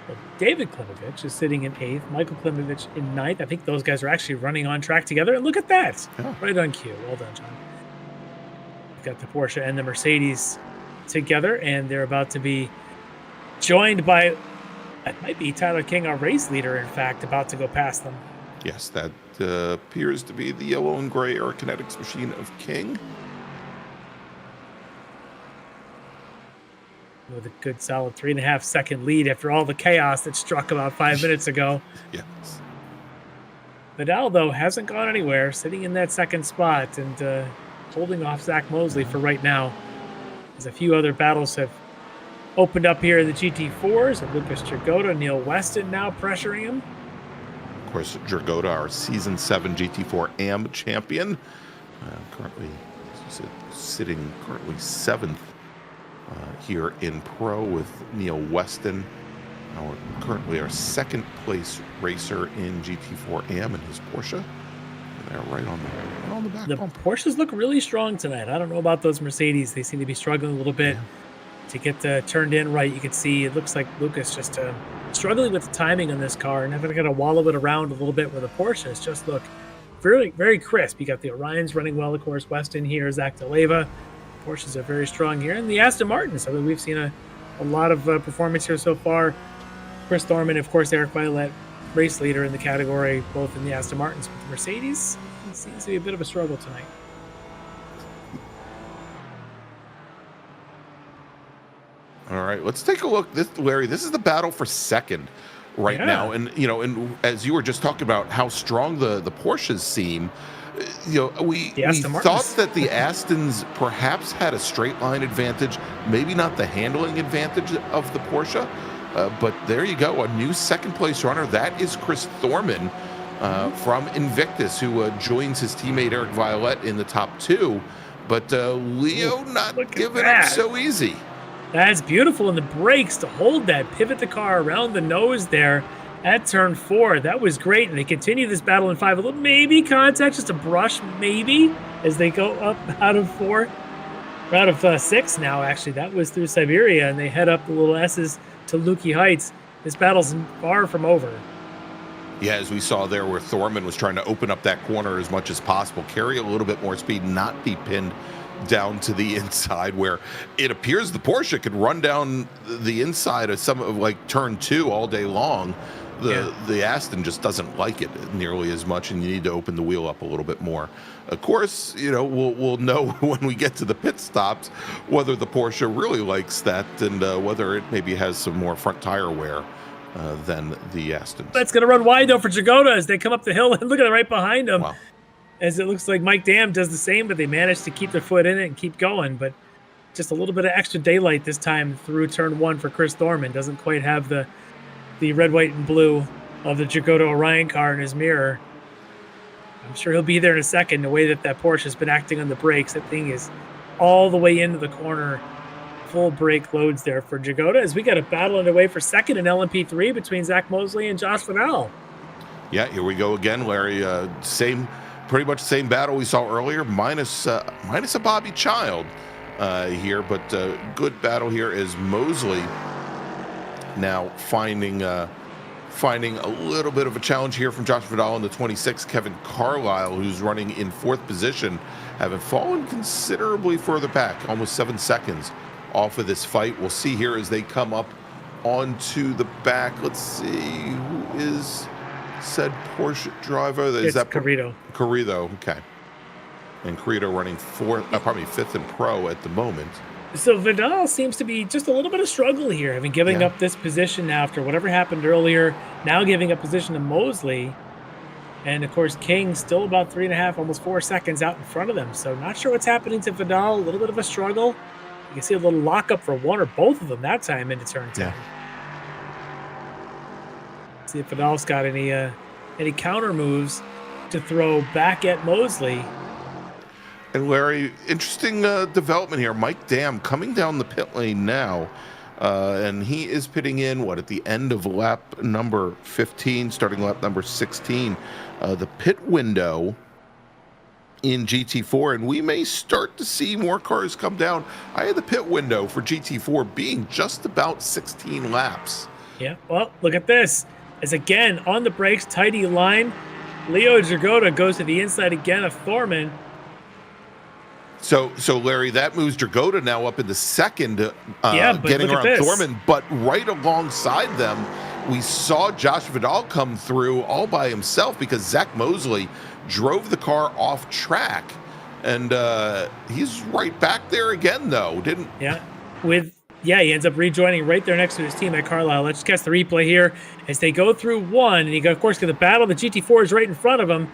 Well, David Klimovich is sitting in 8th. Michael Klimovich in 9th. I think those guys are actually running on track together. And look at that. Yeah. Right on cue. Well done, John. We've got the Porsche and the Mercedes together, and they're about to be joined by, that might be Tyler King, our race leader, in fact, about to go past them. Yes, that appears to be the yellow and gray Aerokinetics machine of King. With a good solid 3.5 second lead after all the chaos that struck about 5 minutes ago. Yes. Vidal, though, hasn't gone anywhere, sitting in that second spot and holding off Zach Mosley for right now. As a few other battles have opened up here in the GT4s, and Lucas Jagoda, Neil Weston now pressuring him. Of course, Jagoda, our Season 7 GT4 AM champion, currently sitting 7th here in Pro with Neil Weston. Currently our second place racer in GT4 AM in his Porsche. And they're right on the back The bumper. Porsches look really strong tonight. I don't know about those Mercedes. They seem to be struggling a little bit to get turned in right. You can see it looks like Lucas just struggling with the timing on this car and having to wallow it around a little bit where the Porsches just look very, very crisp. You got the Orions running well, of course, Weston here, Zach DeLeva. Porsches are very strong here. And the Aston Martins. I mean, we've seen a lot of performance here so far. Chris Thorman, of course, Eric Violet race leader in the category, both in the Aston Martins with the Mercedes. It seems to be a bit of a struggle tonight. All right, let's take a look. Larry, this is the battle for second right now. And, and as you were just talking about how strong the Porsches seem, we thought that the Astons perhaps had a straight line advantage, maybe not the handling advantage of the Porsche. But there you go, a new second place runner. That is Chris Thorman from Invictus, who joins his teammate Eric Violette in the top 2. But Leo not giving up so easy. That's beautiful. And the brakes to hold that, pivot the car around the nose there at turn 4. That was great. And they continue this battle in 5. A little maybe contact, just a brush maybe, as they go up out of 4. Or out of 6 now, actually. That was through Siberia, and they head up the little S's to Lukey Heights. This battle's far from over. Yeah, as we saw there where Thorman was trying to open up that corner as much as possible, carry a little bit more speed, not be pinned down to the inside, where it appears the Porsche could run down the inside of some of like turn 2 all day long. The Aston just doesn't like it nearly as much, and you need to open the wheel up a little bit more. Of course, we'll know when we get to the pit stops whether the Porsche really likes that and whether it maybe has some more front tire wear than the Astons. That's going to run wide, though, for Jagoda as they come up the hill, and look at it right behind them. Wow. As it looks like Mike Dam does the same, but they managed to keep their foot in it and keep going. But just a little bit of extra daylight this time through turn 1 for Chris Thorman. Doesn't quite have the red, white, and blue of the Jagoda Orion car in his mirror. I'm sure he'll be there in a second. The way that Porsche has been acting on the brakes, that thing is all the way into the corner. Full brake loads there for Jagoda as we got a battle underway for second in LMP3 between Zach Mosley and Josh Vidal. Yeah, here we go again, Larry. Pretty much same battle we saw earlier, minus a Bobby Child here, but good battle here is Mosley now finding a little bit of a challenge here from Josh Vidal in the 26. Kevin Carlisle, who's running in 4th position, having fallen considerably further back, almost 7 seconds off of this fight. We'll see here as they come up onto the back. Let's see who is said Porsche driver. Is that Carrito? Carrito, okay. And Carrito running 5th in pro at the moment. So Vidal seems to be just a little bit of struggle here, having giving up this position after whatever happened earlier, now giving up position to Mosley. And, of course, King still about 3.5, almost 4 seconds out in front of them. So not sure what's happening to Vidal, a little bit of a struggle. You can see a little lockup for one or both of them that time into turn 10. Yeah. See if Vidal's got any counter moves to throw back at Mosley. And Larry, interesting development here. Mike Dam coming down the pit lane now, and he is pitting in, at the end of lap number 15, starting lap number 16. The pit window in GT4, and we may start to see more cars come down. I had the pit window for GT4 being just about 16 laps. Yeah, well, look at this. As again, on the brakes, tidy line, Leo Jagoda goes to the inside again of Thorman. So Larry, that moves Jagoda now up into second, getting around Thorman. But right alongside them, we saw Josh Vidal come through all by himself because Zach Mosley drove the car off track. And he's right back there again, though, didn't? Yeah, he ends up rejoining right there next to his team at Carlisle. Let's catch the replay here as they go through one. And you, of course, get the battle. The GT4 is right in front of him.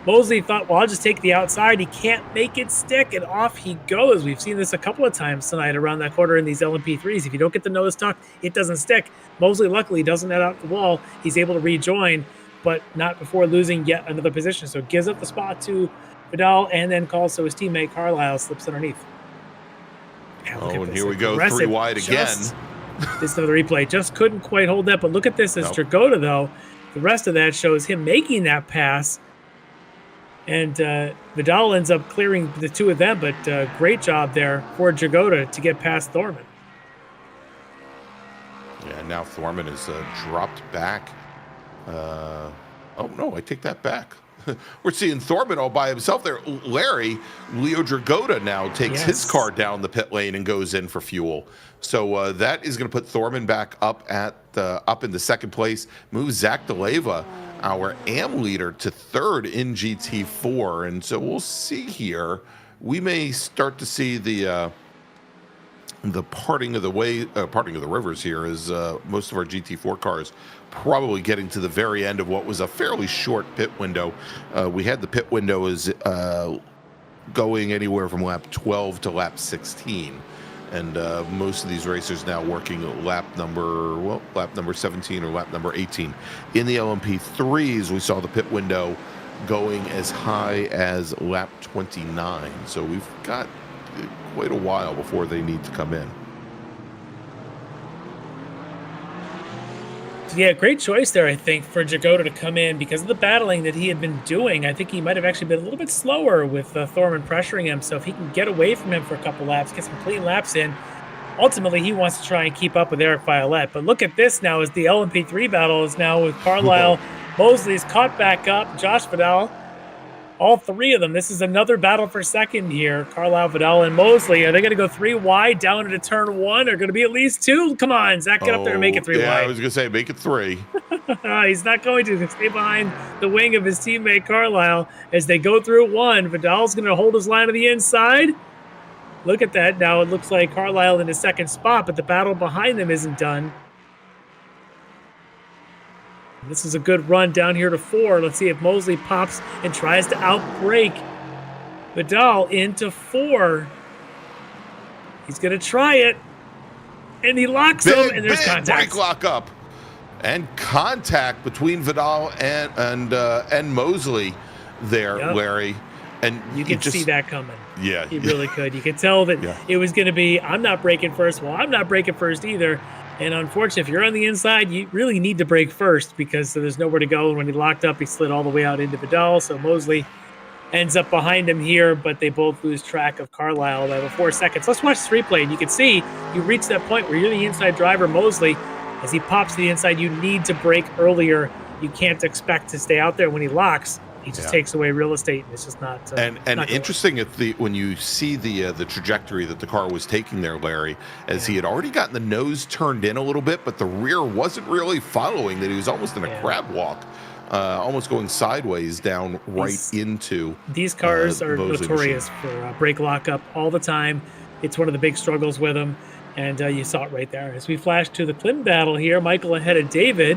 Mosley thought, well, I'll just take the outside. He can't make it stick, and off he goes. We've seen this a couple of times tonight around that corner in these LMP3s. If you don't get the nose tuck, it doesn't stick. Mosley, luckily, doesn't net out the wall. He's able to rejoin, but not before losing yet another position. So gives up the spot to Vidal and then calls, so his teammate Carlisle slips underneath. And here we go, 3 wide again. This is another replay. Just couldn't quite hold that, but look at this as Jagoda, though. The rest of that shows him making that pass. And Vidal ends up clearing the two of them, but great job there for Jagoda to get past Thorman. Yeah, now Thorman is dropped back. Oh, no, I take that back. we're seeing Thorman all by himself there. Larry, Leo Dragotta now takes his car down the pit lane and goes in for fuel. So that is going to put Thorman back up into second place. Moves Zach DeLeva, our AM leader, to third in GT4. And so we'll see here. We may start to see the parting of the rivers here, as most of our GT4 cars probably getting to the very end of what was a fairly short pit window. We had the pit window as going anywhere from lap 12 to lap 16. And most of these racers now working lap number 17 or lap number 18. In the LMP3s, we saw the pit window going as high as lap 29. So we've got quite a while before they need to come in. Yeah, great choice there, I think, for Dragotta to come in because of the battling that he had been doing. I think he might have actually been a little bit slower with Thorman pressuring him. So if he can get away from him for a couple laps, get some clean laps in, ultimately he wants to try and keep up with Eric Violette. But look at this now as the LMP3 battle is now with Carlisle. Mosley's caught back up. Josh Vidal, all three of them. This is another battle for second here. Carlisle, Vidal, and Mosley. Are they going to go 3 wide down into turn 1? Are going to be at least 2? Come on, Zach, get up there and make it 3 wide. I was going to say, make it 3. He's not going to stay behind the wing of his teammate Carlisle as they go through 1. Vidal's going to hold his line to the inside. Look at that. Now it looks like Carlisle in his second spot, but the battle behind them isn't done. This is a good run down here to 4. Let's see if Mosley pops and tries to outbrake Vidal into 4. He's going to try it. And he locks him, and there's contact. Brake lock up. And contact between Vidal and Mosley there, Larry. And you can see that coming. Yeah. You really could. You could tell that it was going to be, I'm not braking first. Well, I'm not braking first either. And unfortunately, if you're on the inside, you really need to brake first because there's nowhere to go. And when he locked up, he slid all the way out into Vidal. So Mosley ends up behind him here, but they both lose track of Carlisle by 4 seconds. Let's watch this replay. And you can see you reach that point where you're the inside driver, Mosley. As he pops to the inside, you need to brake earlier. You can't expect to stay out there when he locks. He just takes away real estate, and it's just not. Not interesting when you see the trajectory that the car was taking there, Larry, as he had already gotten the nose turned in a little bit, but the rear wasn't really following. That he was almost in a crab walk, almost going sideways down into. These cars are notorious for brake lockup all the time. It's one of the big struggles with them, and you saw it right there. As we flash to the Clem battle here, Michael ahead of David.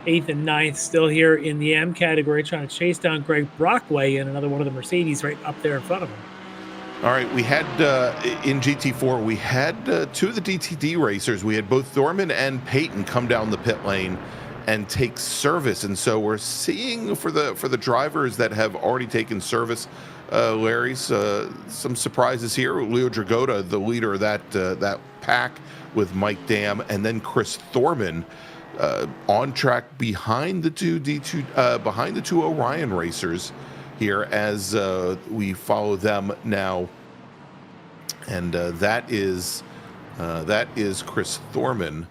8th and 9th still here in the M category, trying to chase down Greg Brockway and another one of the Mercedes right up there in front of him. All right, we had in GT4, we had 2 of the DTD racers. We had both Thorman and Peyton come down the pit lane and take service, and so we're seeing for the drivers that have already taken service, Larry's some surprises here. Leo Dragotta, the leader of that pack, with Mike Dam, and then Chris Thorman. On track behind the two Orion racers here as we follow them now, and that is Chris Thorman,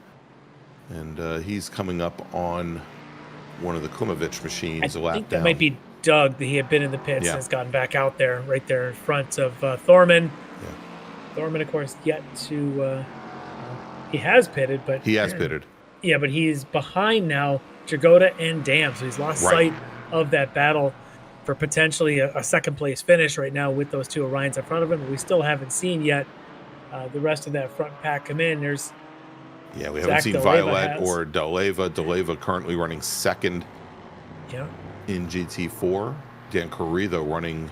and he's coming up on one of the Klimovich machines. I think that might be Doug. That he had been in the pits and has gotten back out there, right there in front of Thorman. Yeah. Thorman, of course, yet to he has pitted, but he has pitted. Yeah, but he's behind now Dragotta and Dam, so he's lost sight of that battle for potentially a second-place finish right now with those 2 Orions in front of him. But we still haven't seen yet the rest of that front pack come in. We haven't seen Violet or DeLeva. DeLeva currently running second in GT4. Dan Carrizo running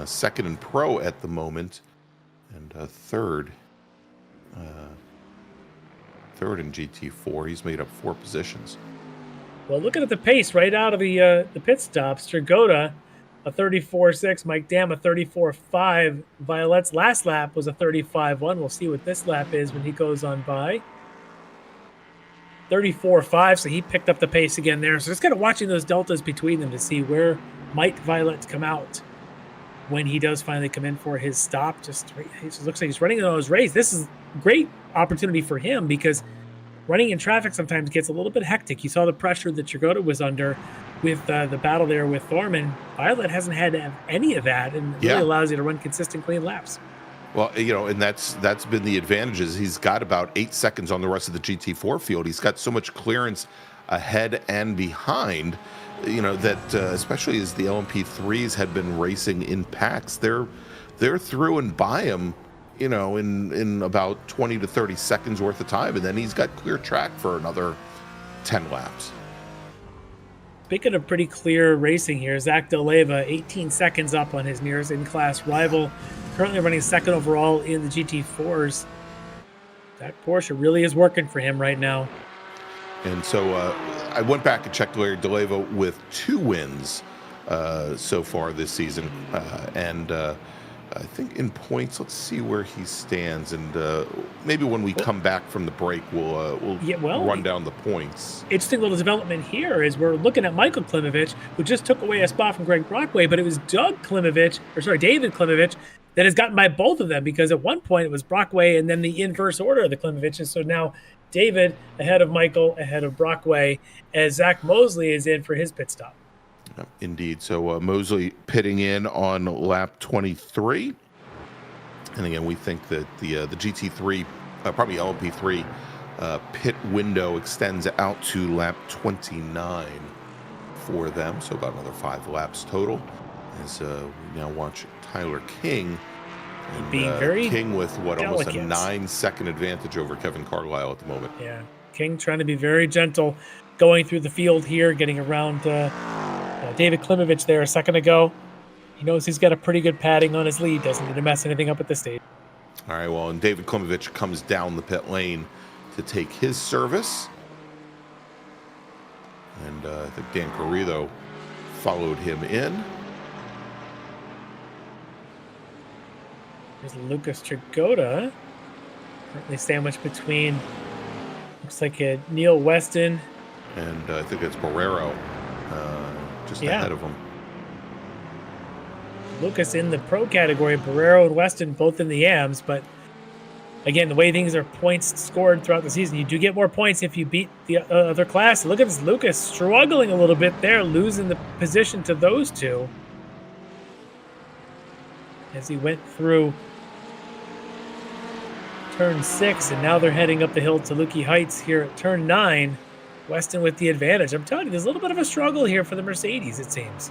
second in Pro at the moment, and third in GT4. He's made up 4 positions. Well, looking at the pace right out of the pit stops, Dragotta a 34.6, Mike Dam a 34.5. Violet's last lap was a 35.1. We'll see what this lap is when he goes on by. 34.5, so he picked up the pace again there. So just kind of watching those deltas between them to see where might Violet come out when he does finally come in for his stop. It just looks like he's running on those rays. This is a great opportunity for him because running in traffic sometimes gets a little bit hectic. You saw the pressure that Jagoda was under with the battle there with Thorman. Violet hasn't had to have any of that, and really allows you to run consistent, clean laps. Well, and that's been the advantages. He's got about 8 seconds on the rest of the GT4 field. He's got so much clearance ahead and behind, that especially as the LMP3s had been racing in packs, they're through and by him, in about 20 to 30 seconds worth of time, and then he's got clear track for another 10 laps. Speaking of pretty clear racing here, Zach Deleva, 18 seconds up on his nearest in-class rival, currently running second overall in the GT4s. That Porsche really is working for him right now. And so I went back and checked Larry Deleva with 2 wins so far this season, and I think in points, let's see where he stands, and maybe when we come back from the break, we'll run down the points. Interesting little development here is we're looking at Michael Klimovich, who just took away a spot from Greg Brockway, but it was David Klimovich, that has gotten by both of them, because at one point it was Brockway and then the inverse order of the Klimoviches. So now David ahead of Michael, ahead of Brockway, as Zach Mosley is in for his pit stop. Indeed. So Mosley pitting in on lap 23. And again, we think that the GT3, probably LMP3 pit window extends out to lap 29 for them. So about another 5 laps total. As we now watch Tyler King. And, being very King with almost a delicate. 9-second advantage over Kevin Carlisle at the moment. Yeah, King trying to be very gentle, going through the field here, getting around David Klimovich there a second ago. He knows he's got a pretty good padding on his lead, doesn't need to mess anything up at this stage. All right, well, and David Klimovich comes down the pit lane to take his service. And I think Dan Carrillo followed him in. There's Lucas Tragoda, currently sandwiched between, looks like a Neil Weston. And I think it's Barrero just ahead of him. Lucas in the pro category, Barrero and Weston both in the AMs, but again, the way things are points scored throughout the season, you do get more points if you beat the other class. Look at this Lucas struggling a little bit there, losing the position to those two as he went through turn 6, and now they're heading up the hill to Lukey Heights here at turn 9. Weston with the advantage. I'm telling you, there's a little bit of a struggle here for the Mercedes, it seems.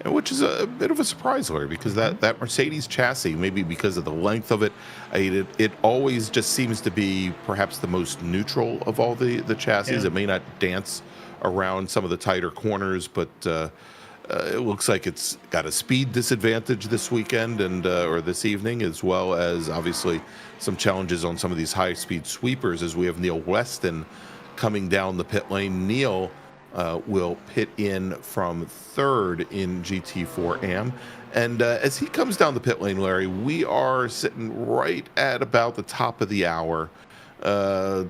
Which is a bit of a surprise, Larry, because that Mercedes chassis, maybe because of the length of it, it always just seems to be perhaps the most neutral of all the chassis. Yeah. It may not dance around some of the tighter corners, but it looks like it's got a speed disadvantage this weekend and or this evening, as well as obviously some challenges on some of these high-speed sweepers, as we have Neil Weston coming down the pit lane. Neil will pit in from 3rd in GT4 AM. And as he comes down the pit lane, Larry, we are sitting right at about the top of the hour. I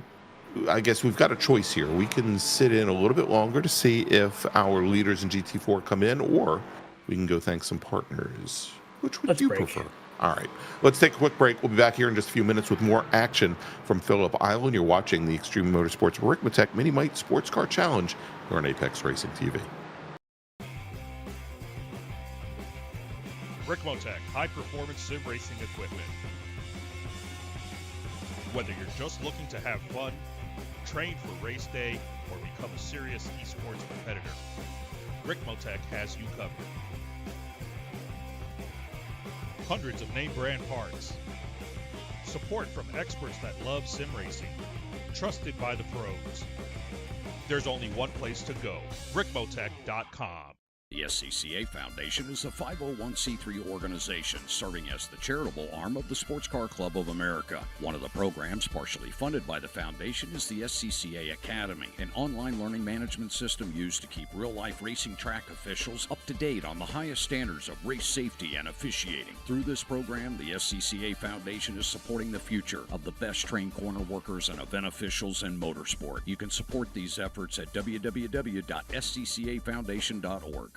guess we've got a choice here. We can sit in a little bit longer to see if our leaders in GT4 come in, or we can go thank some partners. Which would you prefer? All right, let's take a quick break. We'll be back here in just a few minutes with more action from Phillip Island. You're watching the Extreme Motorsports Ricmotech miniMite Sports Car Challenge here on Apex Racing TV. Ricmotech, high-performance sim racing equipment. Whether you're just looking to have fun, train for race day, or become a serious esports competitor, Ricmotech has you covered. Hundreds of name brand parts. Support from experts that love sim racing. Trusted by the pros. There's only one place to go, Ricmotech.com. The SCCA Foundation is a 501c3 organization serving as the charitable arm of the Sports Car Club of America. One of the programs partially funded by the foundation is the SCCA Academy, an online learning management system used to keep real-life racing track officials up to date on the highest standards of race safety and officiating. Through this program, the SCCA Foundation is supporting the future of the best trained corner workers and event officials in motorsport. You can support these efforts at www.sccafoundation.org.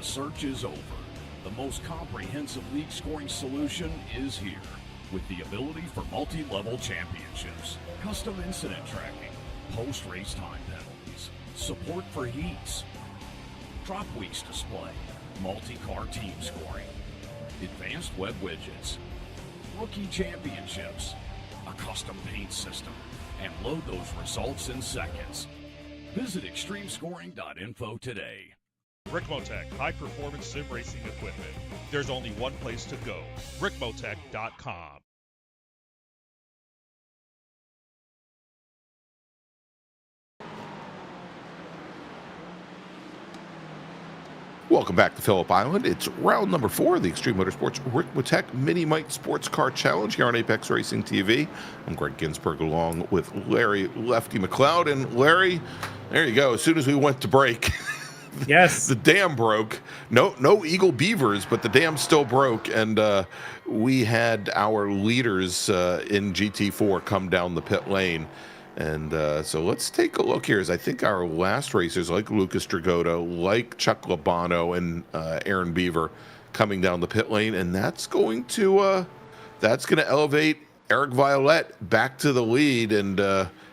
search is over. The most comprehensive league scoring solution is here, with the ability for multi-level championships, custom incident tracking, post-race time penalties, support for heats, drop weeks display, multi-car team scoring, advanced web widgets, rookie championships, a custom paint system, and load those results in seconds. Visit extremescoring.info today. Ricmotech high-performance sim racing equipment. There's only one place to go, ricmotech.com. Welcome back to Phillip Island. It's round number 4 of the Extreme Motorsports Ricmotech miniMite Sports Car Challenge here on Apex Racing TV. I'm Greg Ginsberg along with Larry Lefty McLeod. And Larry, there you go. As soon as we went to break, yes, the dam broke. No Eagle Beavers, but the dam still broke. And we had our leaders in GT4 come down the pit lane. And so let's take a look here. As I think our last racers, like Lucas Dragotta, like Chuck Labano, and Aaron Beaver, coming down the pit lane, and that's going to elevate Eric Violette back to the lead. And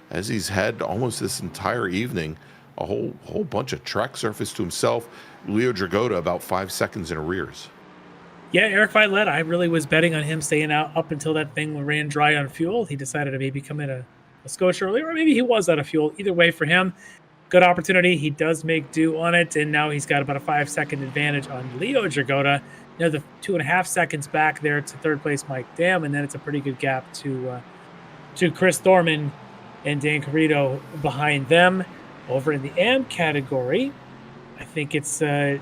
as he's had almost this entire evening, a whole bunch of track surface to himself. Leo Dragotta about 5 seconds in arrears. Yeah, Eric Violette, I really was betting on him staying out up until that thing ran dry on fuel. He decided to maybe come in a skosh earlier, or maybe he was out of fuel. Either way, for him, good opportunity. He does make do on it, and now he's got about a 5-second advantage on Leo Dragotta. Another 2.5 seconds back there to third place Mike Dam, and then it's a pretty good gap to Chris Thorman and Dan Carrito behind them. Over in the AM category, I think it's Michael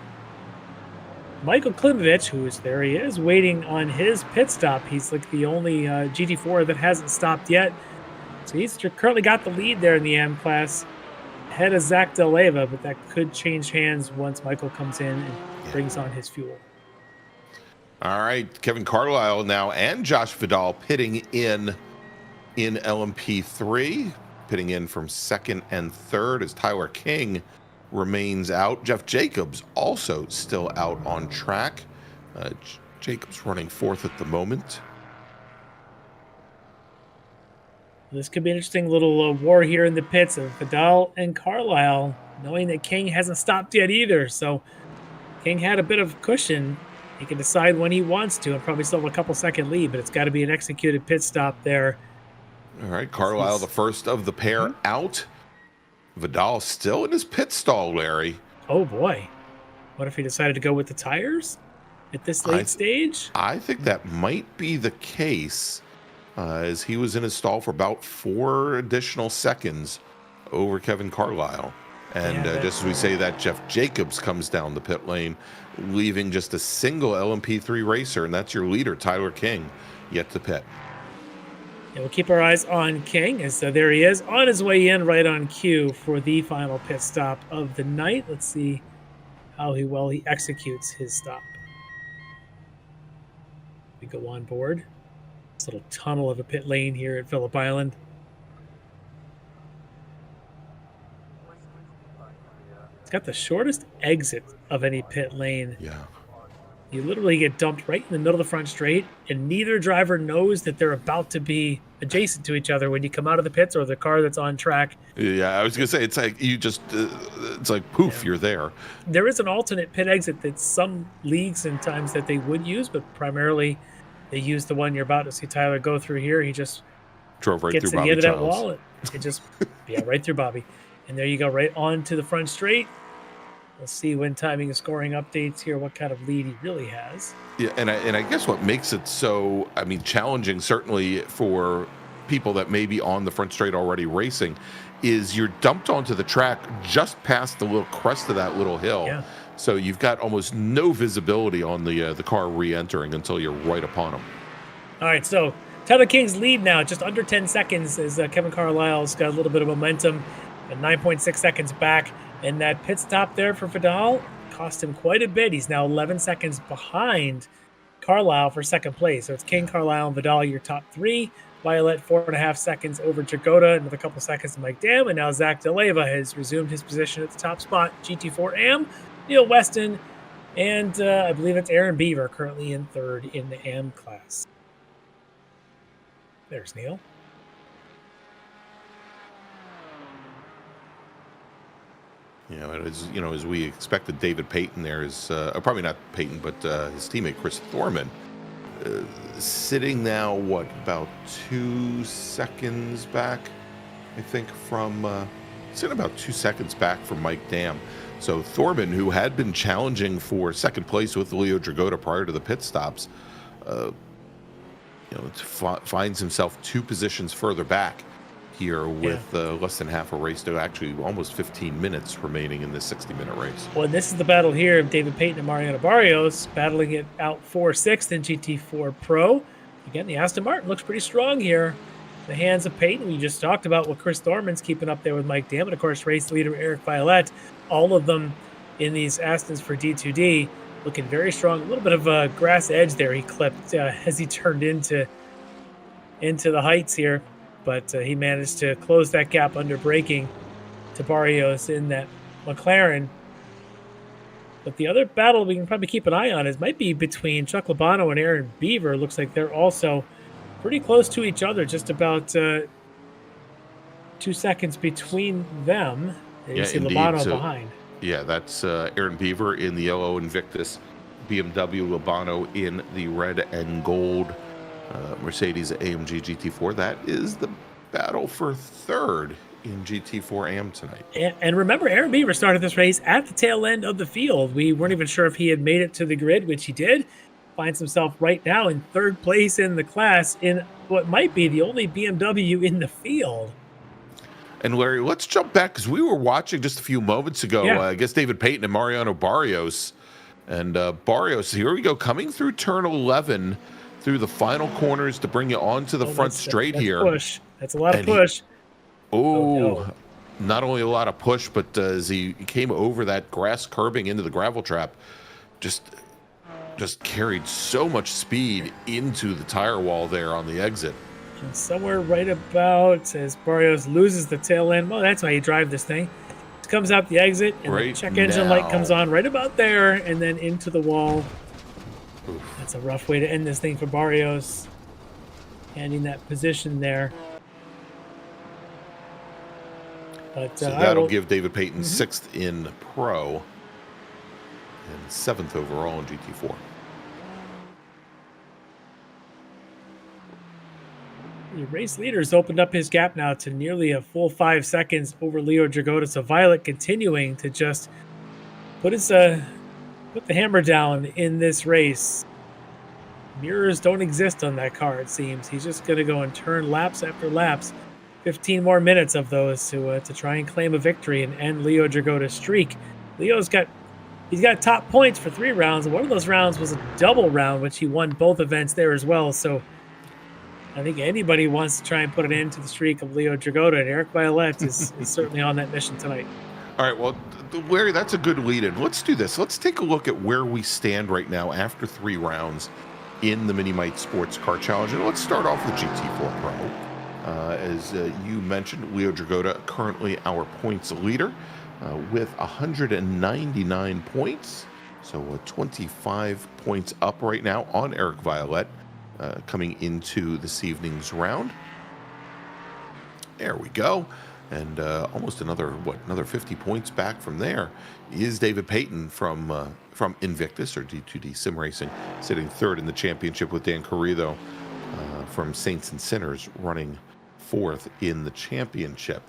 Klimovich, he is, waiting on his pit stop. He's like the only GT4 that hasn't stopped yet. So he's currently got the lead there in the AM class, ahead of Zach DeLeva, but that could change hands once Michael comes in and brings on his fuel. All right, Kevin Carlisle now and Josh Vidal pitting in LMP3, pitting in from second and third as Tyler King remains out. Jeff Jacobs also still out on track. Jacobs running fourth at the moment. This could be an interesting little war here in the pits of Vidal and Carlisle, knowing that King hasn't stopped yet either. So King had a bit of cushion. He can decide when he wants to and probably still have a couple-second lead, but it's got to be an executed pit stop there. All right, Carlisle, the first of the pair out. Vidal still in his pit stall, Larry. Oh, boy. What if he decided to go with the tires at this late stage? I think that might be the case. As he was in his stall for about 4 additional seconds over Kevin Carlisle. And just as we say that, Jeff Jacobs comes down the pit lane, leaving just a single LMP3 racer, and that's your leader, Tyler King, yet to pit. Yeah, we'll keep our eyes on King, as there he is, on his way in, right on cue for the final pit stop of the night. Let's see how well he executes his stop. We go on board. Little tunnel of a pit lane here at Phillip Island. It's got the shortest exit of any pit lane. Yeah. You literally get dumped right in the middle of the front straight, and neither driver knows that they're about to be adjacent to each other when you come out of the pits or the car that's on track. Yeah, I was going to say, it's like you just, it's like poof, you're there. There is an alternate pit exit that some leagues and times that they would use, but primarily they use the one you're about to see Tyler go through here. He just drove right gets through to the end of that Childs. wall. It just, right through Bobby. And there you go, right on to the front straight. We'll see when timing and scoring updates here, what kind of lead he really has. Yeah, and I guess what makes it so, challenging certainly for people that may be on the front straight already racing is you're dumped onto the track just past the little crest of that little hill. Yeah. So you've got almost no visibility on the car re-entering until you're right upon them. All right, so Tyler King's lead now, just under 10 seconds, as Kevin Carlisle's got a little bit of momentum, at 9.6 seconds back. And that pit stop there for Vidal cost him quite a bit. He's now 11 seconds behind Carlisle for second place. So it's King, Carlisle, and Vidal, your top three. Violette, 4.5 seconds over Dragotta, another couple seconds to Mike Dam. And now Zach DeLeva has resumed his position at the top spot. GT4 AM. Neil Weston And I believe it's Aaron Beaver currently in third in the AM class. There's Neil. As we expected, David Payton there is probably not Payton, but his teammate Chris Thorman sitting now about 2 seconds back, I think, from sitting about 2 seconds back from Mike Dam. So Thorman, who had been challenging for second place with Leo Dragota prior to the pit stops, finds himself 2 positions further back here with less than half a race to actually almost 15 minutes remaining in this 60-minute race. Well, this is the battle here of David Payton and Mariano Barrios battling it out for 6th in GT4 Pro. Again, the Aston Martin looks pretty strong here. The hands of Payton, we just talked about what Chris Thorman's keeping up there with Mike Dam, and of course race leader Eric Violette. All of them in these Astons for D2D looking very strong. A little bit of a grass edge there he clipped as he turned into the heights here, but he managed to close that gap under braking to Barrios in that McLaren. But the other battle we can probably keep an eye on might be between Chuck Labano and Aaron Beaver. Looks like they're also pretty close to each other, just about 2 seconds between them. And you see indeed. Labano behind. Yeah, that's Aaron Beaver in the yellow Invictus BMW, Labano in the red and gold Mercedes AMG GT4. That is the battle for third in GT4 AM tonight. And remember, Aaron Beaver started this race at the tail end of the field. We weren't even sure if he had made it to the grid, which he did. Finds himself right now in third place in the class in what might be the only BMW in the field. And Larry, let's jump back because we were watching just a few moments ago, I guess David Payton and Mariano Barrios. And Barrios, here we go, coming through turn 11 through the final corners to bring you onto the front straight that's here. Push. That's a lot of push. No. Not only a lot of push, but as he came over that grass curbing into the gravel trap, just carried so much speed into the tire wall there on the exit. And somewhere right about as Barrios loses the tail end. Well, that's how you drive this thing. It comes out the exit, and the check engine light comes on right about there, and then into the wall. Oof. That's a rough way to end this thing for Barrios. Handing that position there. But, so that'll give David Payton 6th in Pro and 7th overall in GT4. The race leader's opened up his gap now to nearly a full 5 seconds over Leo Dragota. So Violet continuing to just put the hammer down in this race. Mirrors don't exist on that car, it seems. He's just going to go and turn laps after laps. 15 more minutes of those to try and claim a victory and end Leo Dragota's streak. He's got top points for 3 rounds, and one of those rounds was a double round, which he won both events there as well. So I think anybody wants to try and put an end to the streak of Leo Dragota, and Eric Violette is certainly on that mission tonight. All right, well, Larry, that's a good lead-in. Let's do this. Let's take a look at where we stand right now after 3 rounds in the miniMite Sports Car Challenge. And let's start off with GT4 Pro. As you mentioned, Leo Dragota currently our points leader with 199 points. So 25 points up right now on Eric Violette coming into this evening's round. There we go. And almost another 50 points back from there is David Payton from Invictus, or D2D Sim Racing, sitting 3rd in the championship with Dan Carrizo from Saints and Sinners running 4th in the championship.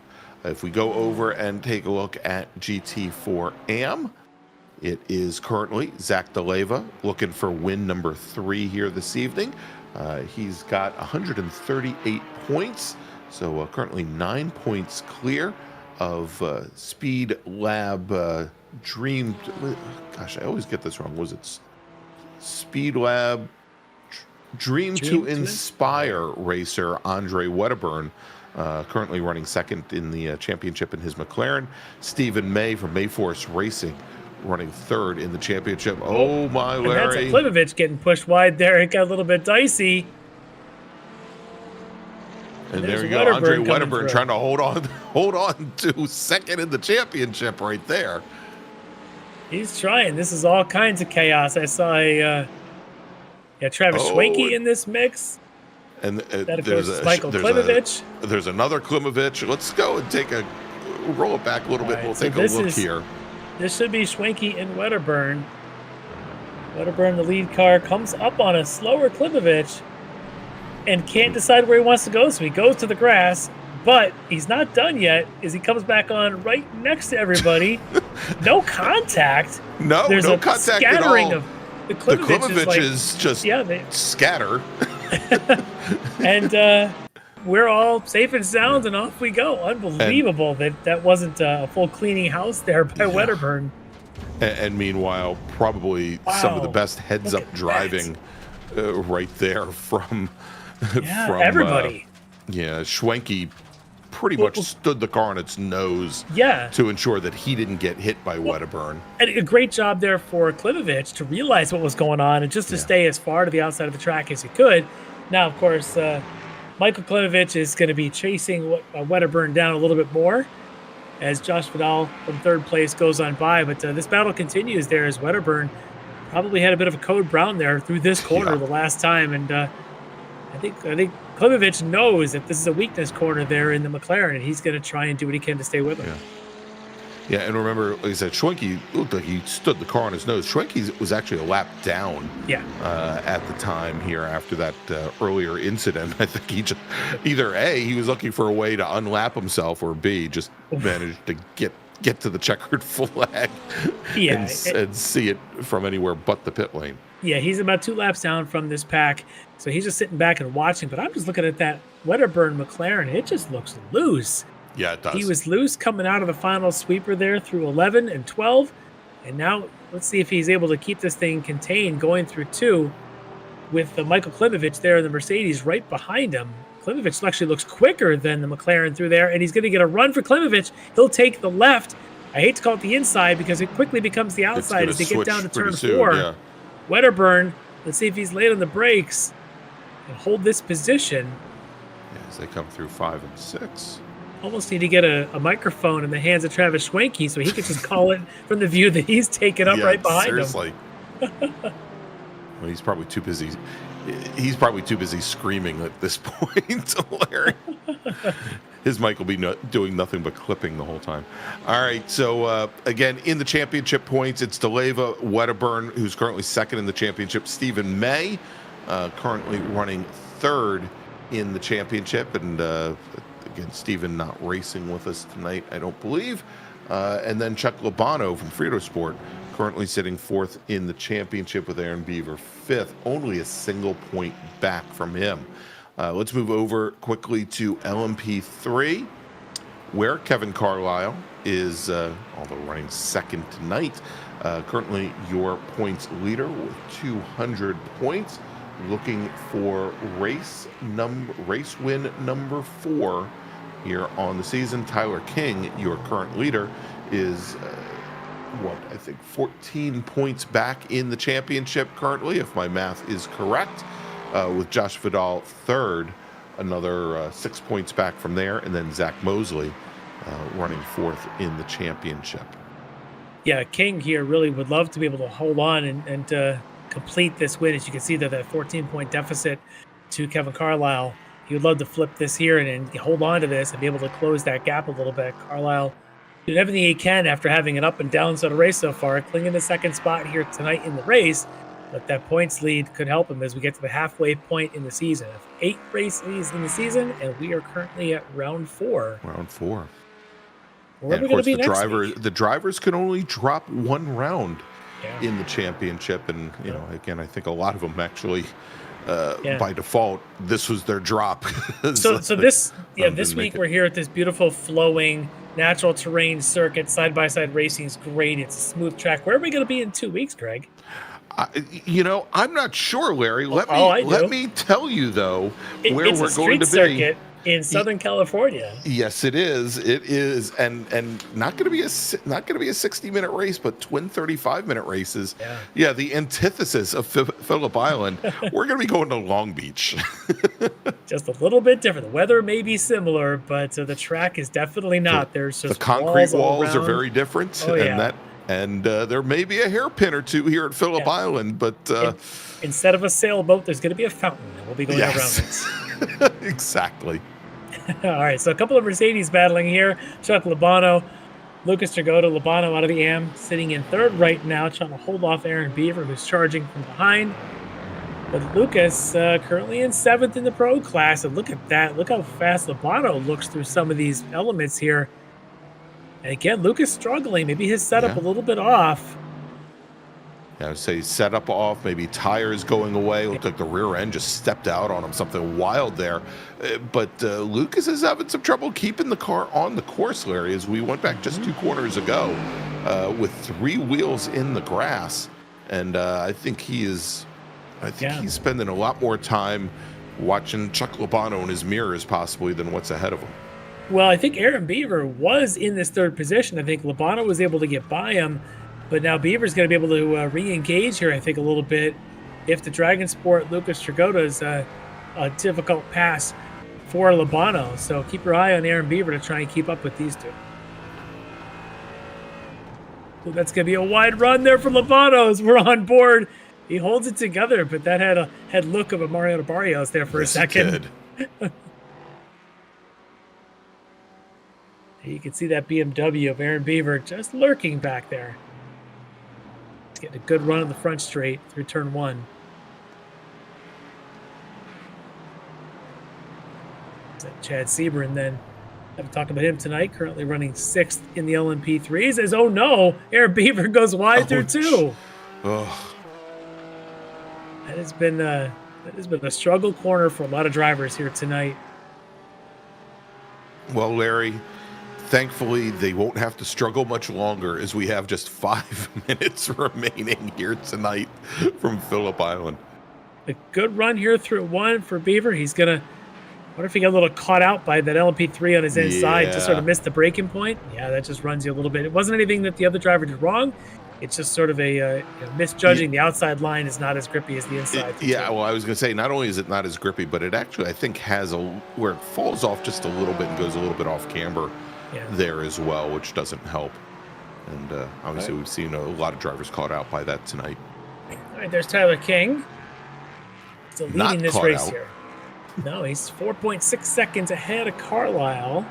If we go over and take a look at GT4 AM, it is currently Zach DeLeva looking for win number 3 here this evening. He's got 138 points, so currently 9 points clear of Speed Lab Dream. Gosh, I always get this wrong. Was it Speed Lab Dream to Inspire racer Andre Wedderburn, currently running 2nd in the championship in his McLaren. Stephen May from Mayforce Racing running 3rd in the championship. Oh my, Larry. And that's Klimovic getting pushed wide there. It got a little bit dicey. And there you go, Andre Wedderburn trying to hold on to 2nd in the championship right there. He's trying. This is all kinds of chaos. I saw Travis Schwenke in this mix. And That, of course, is Michael Klimovich. There's another Klimovich. Let's go and roll it back a little bit. Right, We'll so take a look here. This should be Schwenke and Wedderburn. Wedderburn, the lead car, comes up on a slower Klimovich and can't decide where he wants to go. So he goes to the grass, but he's not done yet as he comes back on right next to everybody. No contact. No, There's no a contact at scattering all. of the Klimovich is just scatter. And we're all safe and sound, and off we go. Unbelievable that wasn't a full cleaning house there by Wedderburn. And meanwhile, probably some of the best heads-up driving right there from everybody. Schwenke pretty much stood the car on its nose to ensure that he didn't get hit by Wedderburn. And a great job there for Klimovich to realize what was going on and just to stay as far to the outside of the track as he could. Now, of course, Michael Klimovich is going to be chasing Wedderburn down a little bit more as Josh Vidal from third place goes on by. But this battle continues there as Wedderburn probably had a bit of a code brown there through this corner the last time. And I think Klimovich knows that this is a weakness corner there in the McLaren, and he's going to try and do what he can to stay with him. Yeah, and remember, like I said, Schwenke looked like he stood the car on his nose. Schwenke was actually a lap down at the time here after that earlier incident. I think he just either A, he was looking for a way to unlap himself, or B, just managed to get to the checkered flag and see it from anywhere but the pit lane. Yeah, he's about 2 laps down from this pack, so he's just sitting back and watching. But I'm just looking at that Wedderburn McLaren. It just looks loose. Yeah, it does. He was loose coming out of the final sweeper there through 11 and 12. And now let's see if he's able to keep this thing contained going through 2 with Michael Klimovich there in the Mercedes right behind him. Klimovich actually looks quicker than the McLaren through there, and he's going to get a run for Klimovich. He'll take the left. I hate to call it the inside because it quickly becomes the outside as they get down to turn 4. Wedderburn, let's see if he's late on the brakes and hold this position. Yeah, as they come through 5 and 6. Almost need to get a microphone in the hands of Travis Schwenke so he could just call it from the view that he's taken up right behind him. Well, he's probably too busy. He's probably too busy screaming at this point, Larry. His mic will be doing nothing but clipping the whole time. All right, so again, in the championship points, it's DeLeva, Wedderburn, who's currently second in the championship. Stephen May, currently running third in the championship. And again, Stephen not racing with us tonight, I don't believe. And then Chuck Labano from Frito Sport, currently sitting fourth in the championship with Aaron Beaver fifth, only a single point back from him. Let's move over quickly to LMP3, where Kevin Carlisle is, although running second tonight, currently your points leader with 200 points, looking for race win number 4 here on the season. Tyler King, your current leader, is I think 14 points back in the championship currently, if my math is correct. With Josh Vidal third, another 6 points back from there, and then Zach Mosley running fourth in the championship. Yeah, King here really would love to be able to hold on and complete this win. As you can see, that 14-point deficit to Kevin Carlisle. He would love to flip this here and hold on to this and be able to close that gap a little bit. Carlisle did everything he can after having an up and down sort of race so far, clinging to second spot here tonight in the race. But that points lead could help him as we get to the halfway point in the season. 8 races in the season, and we are currently at round 4. Round 4. Where and are we of course, going to be the drivers can only drop 1 round in the championship, and again, I think a lot of them actually, by default, this was their drop. so this week we're here at this beautiful flowing natural terrain circuit. Side-by-side racing is great. It's a smooth track. Where are we going to be in 2 weeks, Greg? I'm not sure, Larry. Let me tell you though where we're going to be. Circuit in Southern California. Yes, it is. It is, and not going to be a 60-minute race, but twin 35-minute races. Yeah, the antithesis of Phillip Island. We're going to be going to Long Beach. Just a little bit different. The weather may be similar, but the track is definitely not. There's just the concrete walls are very different, and And there may be a hairpin or two here at Phillip Island, but instead of a sailboat, there's going to be a fountain, and we'll be going around it. Exactly. All right, so a couple of Mercedes battling here. Chuck Labano, Lucas Dragotta, Labano out of the AM, sitting in third right now, trying to hold off Aaron Beaver, who's charging from behind. But Lucas currently in seventh in the pro class, and look at that. Look how fast Labano looks through some of these elements here. And again, Lucas struggling. Maybe his setup a little bit off. I would say setup off, maybe tires going away. Looked like the rear end just stepped out on him, something wild there. But Lucas is having some trouble keeping the car on the course, Larry, as we went back just 2 corners ago with 3 wheels in the grass. And I think he's spending a lot more time watching Chuck Labano in his mirrors possibly than what's ahead of him. Well, I think Aaron Beaver was in this third position. I think Labano was able to get by him. But now Beaver's going to be able to re-engage here, I think, a little bit. If the Dragon Sport Lucas Dragotta is a difficult pass for Labano. So keep your eye on Aaron Beaver to try and keep up with these two. So that's going to be a wide run there for Labano as we're on board. He holds it together, but that had look of a Mariano Barrios there for a second. You can see that BMW of Aaron Beaver just lurking back there. Getting a good run on the front straight through turn 1. So Chad Sebring then, haven't talked about him tonight, currently running 6th in the LMP3. He says, oh no, Aaron Beaver goes wide through 2. Oh. That has been a struggle corner for a lot of drivers here tonight. Well, Larry, thankfully, they won't have to struggle much longer as we have just 5 minutes remaining here tonight from Phillip Island. A good run here through 1 for Beaver. He's going to, wonder if he got a little caught out by that LMP3 on his inside, just sort of missed the braking point. Yeah, that just runs you a little bit. It wasn't anything that the other driver did wrong. It's just sort of a misjudging. The outside line is not as grippy as the inside. Well, I was going to say, not only is it not as grippy, but it actually, I think, has where it falls off just a little bit and goes a little bit off camber. There as well, which doesn't help. And obviously we've seen a lot of drivers caught out by that tonight. All right, there's Tyler King. Still leading this race here. No, he's 4.6 seconds ahead of Carlisle.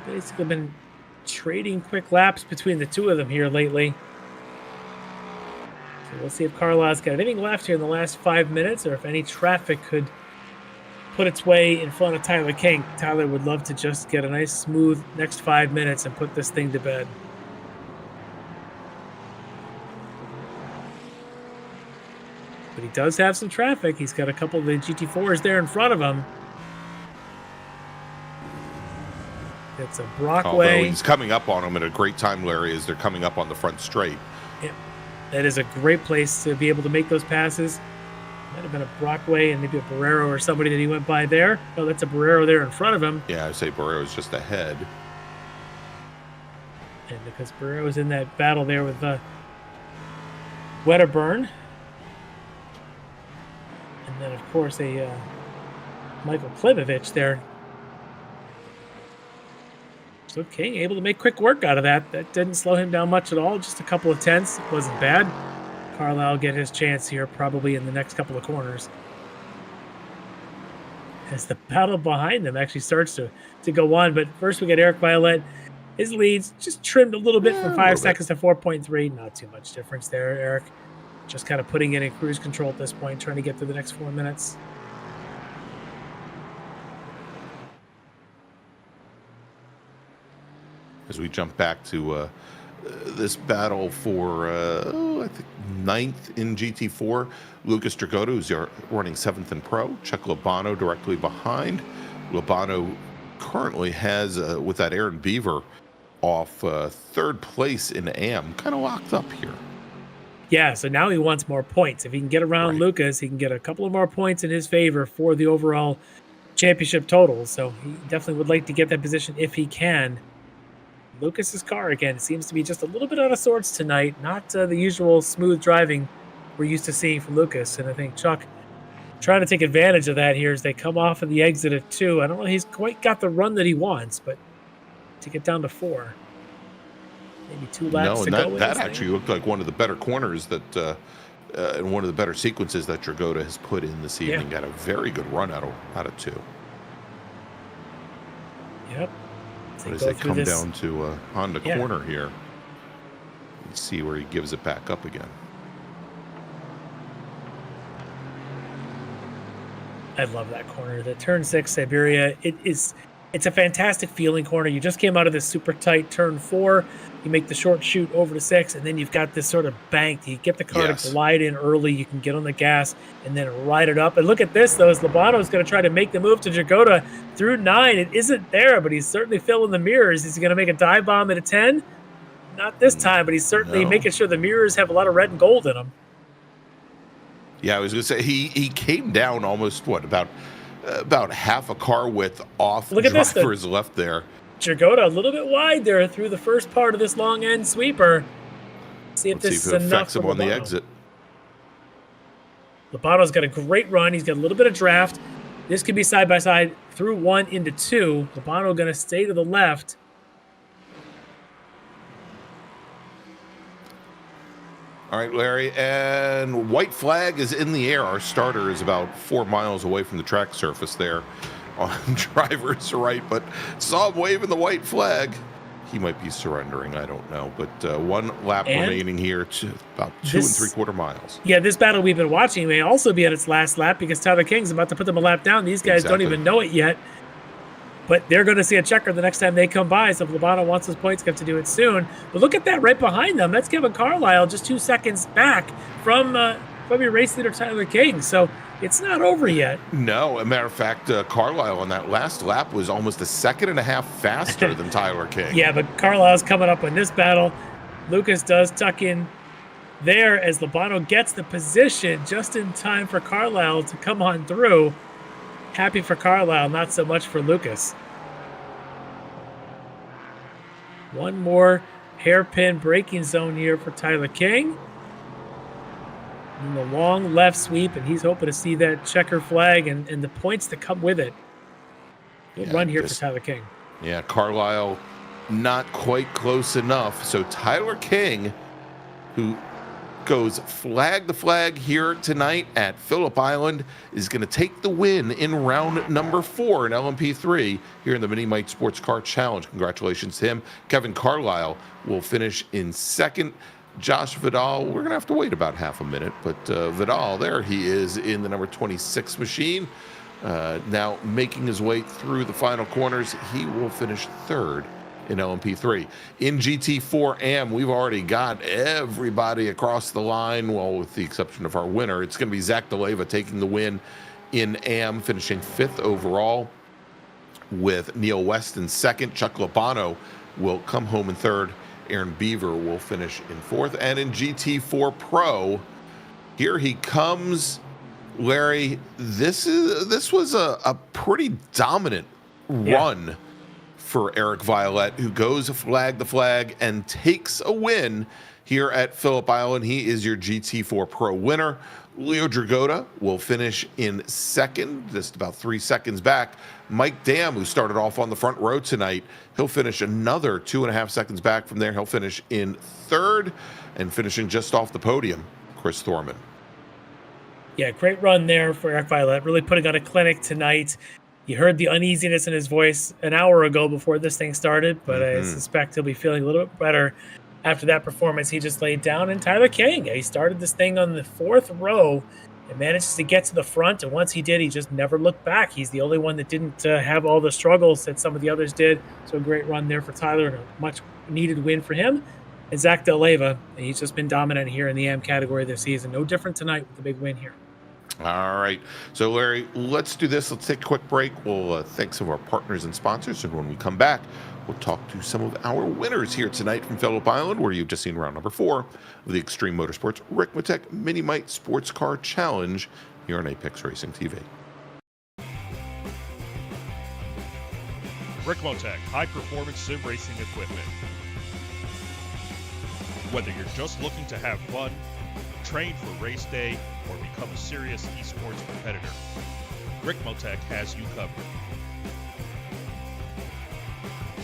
Basically been trading quick laps between the two of them here lately. So we'll see if Carlisle's got anything left here in the last 5 minutes, or if any traffic could put its way in front of Tyler King. Tyler would love to just get a nice smooth next 5 minutes and put this thing to bed. But he does have some traffic. He's got a couple of the GT4s there in front of him. It's a Brockway. Although he's coming up on them at a great time, Larry, as they're coming up on the front straight. Yeah, that is a great place to be able to make those passes. Might have been a Brockway and maybe a Barrero or somebody that he went by there. Oh, that's a Barrero there in front of him. Yeah, I'd say Barrero's just ahead. And because Barrero's in that battle there with Wedderburn. And then, of course, a Michael Klibovich there. So King able to make quick work out of that. That didn't slow him down much at all. Just a couple of tenths. It wasn't bad. Carlisle get his chance here probably in the next couple of corners. As the battle behind them actually starts to go on. But first we got Eric Violette. His leads just trimmed a little bit from 5 seconds to 4.3. Not too much difference there, Eric. Just kind of putting it in cruise control at this point, trying to get through the next 4 minutes. As we jump back to this battle for, I think, 9th in GT4. Lucas Dragotta, who's running 7th in Pro. Chuck Labano directly behind. Labano currently has, with that Aaron Beaver off, 3rd place in AM. Kind of locked up here. Yeah, so now he wants more points. If he can get around Lucas, he can get a couple of more points in his favor for the overall championship total. So he definitely would like to get that position if he can. Lucas's car, again, seems to be just a little bit out of sorts tonight. Not the usual smooth driving we're used to seeing from Lucas. And I think Chuck trying to take advantage of that here as they come off of the exit at 2. I don't know if he's quite got the run that he wants, but to get down to 4. maybe 2 laps to and go. that actually looked like one of the better corners that, and one of the better sequences that Dragotta has put in this evening. Got a very good run out of 2. Yep. But as they come down to Honda corner here, let's see where he gives it back up again. I love that corner. The turn 6 Siberia, it's a fantastic feeling corner. You just came out of this super tight turn 4. You make the short shoot over to 6, and then you've got this sort of bank. You get the car to glide in early. You can get on the gas and then ride it up. And look at this, though, as Lobano's going to try to make the move to Dragotta through 9. It isn't there, but he's certainly filling the mirrors. Is he going to make a dive bomb at a 10? Not this time, but he's certainly making sure the mirrors have a lot of red and gold in them. Yeah, I was going to say he came down almost about half a car width off driver's left there. Dragotta a little bit wide there through the first part of this long end sweeper. See if this is enough affects him for on the Lobano. exit. Lobano's got a great run. He's got a little bit of draft. This could be side by side through 1 into 2. Lobano going to stay to the left. All right, Larry, and white flag is in the air. Our starter is about 4 miles away from the track surface there on driver's right, but saw him waving the white flag. He might be surrendering, I don't know, but 1 lap remaining here to about 2 3/4 miles. Yeah, this battle we've been watching may also be on its last lap because Tyler King's about to put them a lap down. These guys don't even know it yet, but they're going to see a checker the next time they come by. So if Lobano wants his points, have to do it soon. But look at that right behind them. That's Kevin Carlisle just 2 seconds back from your race leader, Tyler King. So it's not over yet. No, as a matter of fact, Carlisle on that last lap was almost 1.5 seconds faster than Tyler King. Yeah, but Carlisle's coming up in this battle. Lucas does tuck in there as Lobano gets the position just in time for Carlisle to come on through. Happy for Carlisle, not so much for Lucas. One more hairpin braking zone here for Tyler King. And the long left sweep, and he's hoping to see that checker flag and the points that come with it. Good run here for Tyler King. Yeah, Carlisle not quite close enough. So Tyler King, who goes flag to flag here tonight at Phillip Island, is going to take the win in round number 4 in LMP3 here in the miniMite Sports Car Challenge. Congratulations to him. Kevin Carlisle will finish in 2nd. Josh Vidal, we're going to have to wait about half a minute, but Vidal, there he is in the number 26 machine. Now making his way through the final corners, he will finish 3rd in LMP3. In GT4 AM, we've already got everybody across the line, well, with the exception of our winner. It's going to be Zach DeLeva taking the win in AM, finishing 5th overall, with Neil West in 2nd. Chuck Lobano will come home in 3rd. Aaron Beaver will finish in 4th. And in GT4 Pro, here he comes. Larry, this was a pretty dominant run for Eric Violette, who goes flag to flag and takes a win here at Phillip Island. He is your GT4 Pro winner. Leo Dragotta will finish in 2nd, just about 3 seconds back. Mike Dam, who started off on the front row tonight, he'll finish another 2.5 seconds back from there. He'll finish in 3rd, and finishing just off the podium, Chris Thorman. Yeah, great run there for Eric Violette. Really putting on a clinic tonight. You heard the uneasiness in his voice an hour ago before this thing started, but I suspect he'll be feeling a little bit better after that performance he just laid down. And Tyler King, he started this thing on the 4th row and manages to get to the front. And once he did, he just never looked back. He's the only one that didn't have all the struggles that some of the others did. So a great run there for Tyler and a much needed win for him. And Zach DeLeva, he's just been dominant here in the AM category this season. No different tonight with the big win here. All right. So, Larry, let's do this. Let's take a quick break. We'll thank some of our partners and sponsors. And when we come back, we'll talk to some of our winners here tonight from Phillip Island, where you've just seen round number 4 of the Extreme Motorsports Ricmotech miniMite Sports Car Challenge here on Apex Racing TV. Ricmotech, high-performance sim racing equipment. Whether you're just looking to have fun, train for race day, or become a serious esports competitor, Ricmotech has you covered.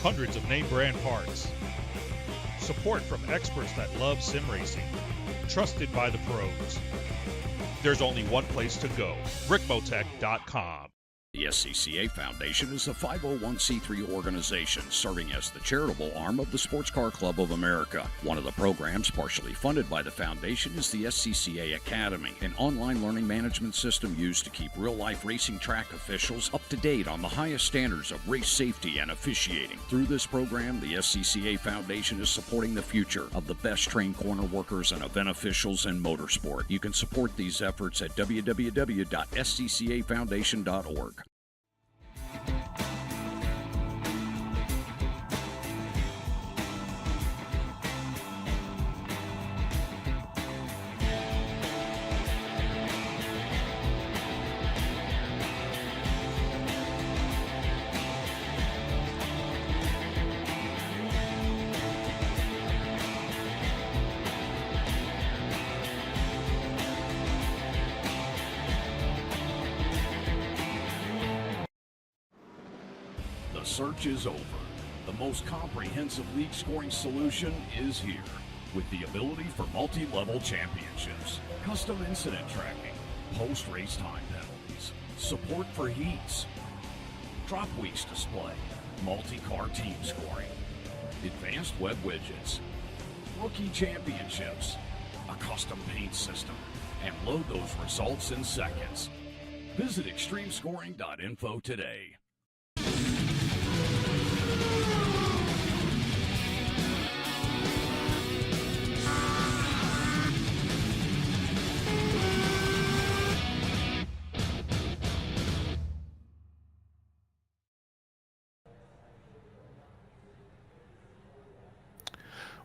Hundreds of name brand parts, Support from experts that love sim racing. Trusted by the pros. There's only one place to go, Ricmotech.com. The SCCA Foundation is a 501c3 organization serving as the charitable arm of the Sportscar Club of America. One of the programs partially funded by the foundation is the SCCA Academy, an online learning management system used to keep real-life racing track officials up to date on the highest standards of race safety and officiating. Through this program, the SCCA Foundation is supporting the future of the best trained corner workers and event officials in motorsport. You can support these efforts at www.sccafoundation.org. The search is over. The most comprehensive league scoring solution is here, with the ability for multi-level championships, custom incident tracking, post-race time penalties, support for heats, drop weeks display, multi-car team scoring, advanced web widgets, rookie championships, a custom paint system, and load those results in seconds. Visit extremescoring.info today.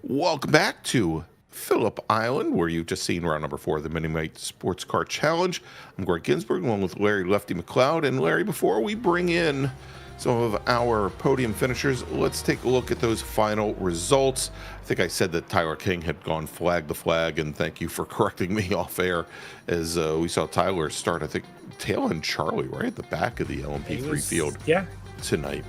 Welcome back to Phillip Island, where you've just seen round number 4 of the miniMite Sports Car Challenge. I'm Greg Ginsburg, along with Larry Lefty McLeod. And Larry, before we bring in some of our podium finishers, let's take a look at those final results. I think I said that Tyler King had gone flag to flag, and thank you for correcting me off air, as we saw Tyler start, I think, tail end Charlie right at the back of the LMP3 field tonight.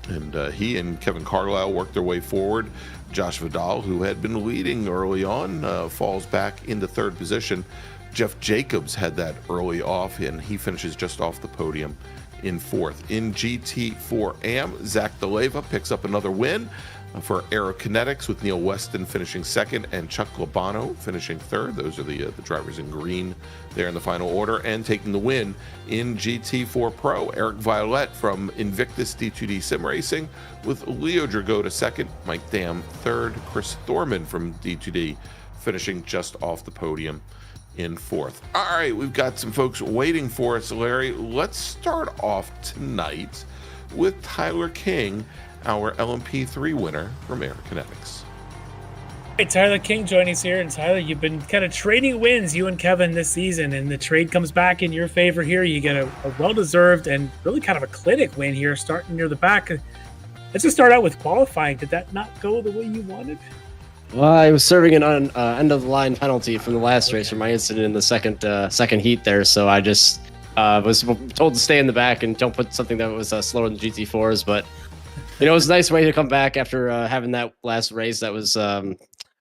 And he and Kevin Carlisle worked their way forward. Josh Vidal, who had been leading early on, falls back into third position. Jeff Jacobs had that early off, and he finishes just off the podium in fourth. In GT4 AM, Zach DeLeva picks up another win for Aerokinetics, with Neil Weston finishing second and Chuck Labano finishing third. Those are the drivers in green there in the final order. And taking the win in GT4 Pro, Eric Violette from Invictus D2D Sim Racing, with Leo Dragota second, Mike Dam third, Chris Thorman from D2D finishing just off the podium in fourth. All right, we've got some folks waiting for us, Larry. Let's start off tonight with Tyler King, our LMP3 winner from Aerokinetics. Hey, Tyler King joining us here. And Tyler, you've been kind of trading wins, you and Kevin, this season, and the trade comes back in your favor here. You get a well-deserved and really kind of a clinic win here, starting near the back. Let's just start out with qualifying. Did that not go the way you wanted? Well, I was serving an end-of-the-line penalty from the last race for my incident in the second heat there, so I just was told to stay in the back and don't put something that was slower than GT4s, but it was a nice way to come back after having that last race. That was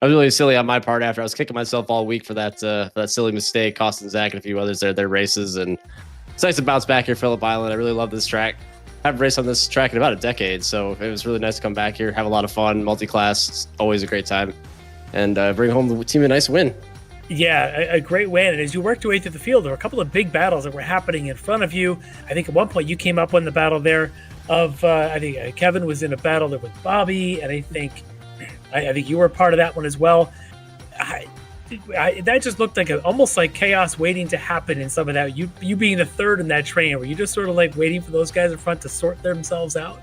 really silly on my part. After I was kicking myself all week for that silly mistake, costing Zach and a few others their races. And it's nice to bounce back here, Phillip Island. I really love this track. I haven't raced on this track in about a decade, so it was really nice to come back here, have a lot of fun, multi-class. It's always a great time, and bring home the team a nice win. Yeah, a great win. And as you worked your way through the field, there were a couple of big battles that were happening in front of you. I think at one point you came up on the battle there of I think Kevin was in a battle there with Bobby, and I think you were a part of that one as well. That just looked like almost like chaos waiting to happen in some of that. You being the third in that train, were you just sort of like waiting for those guys in front to sort themselves out?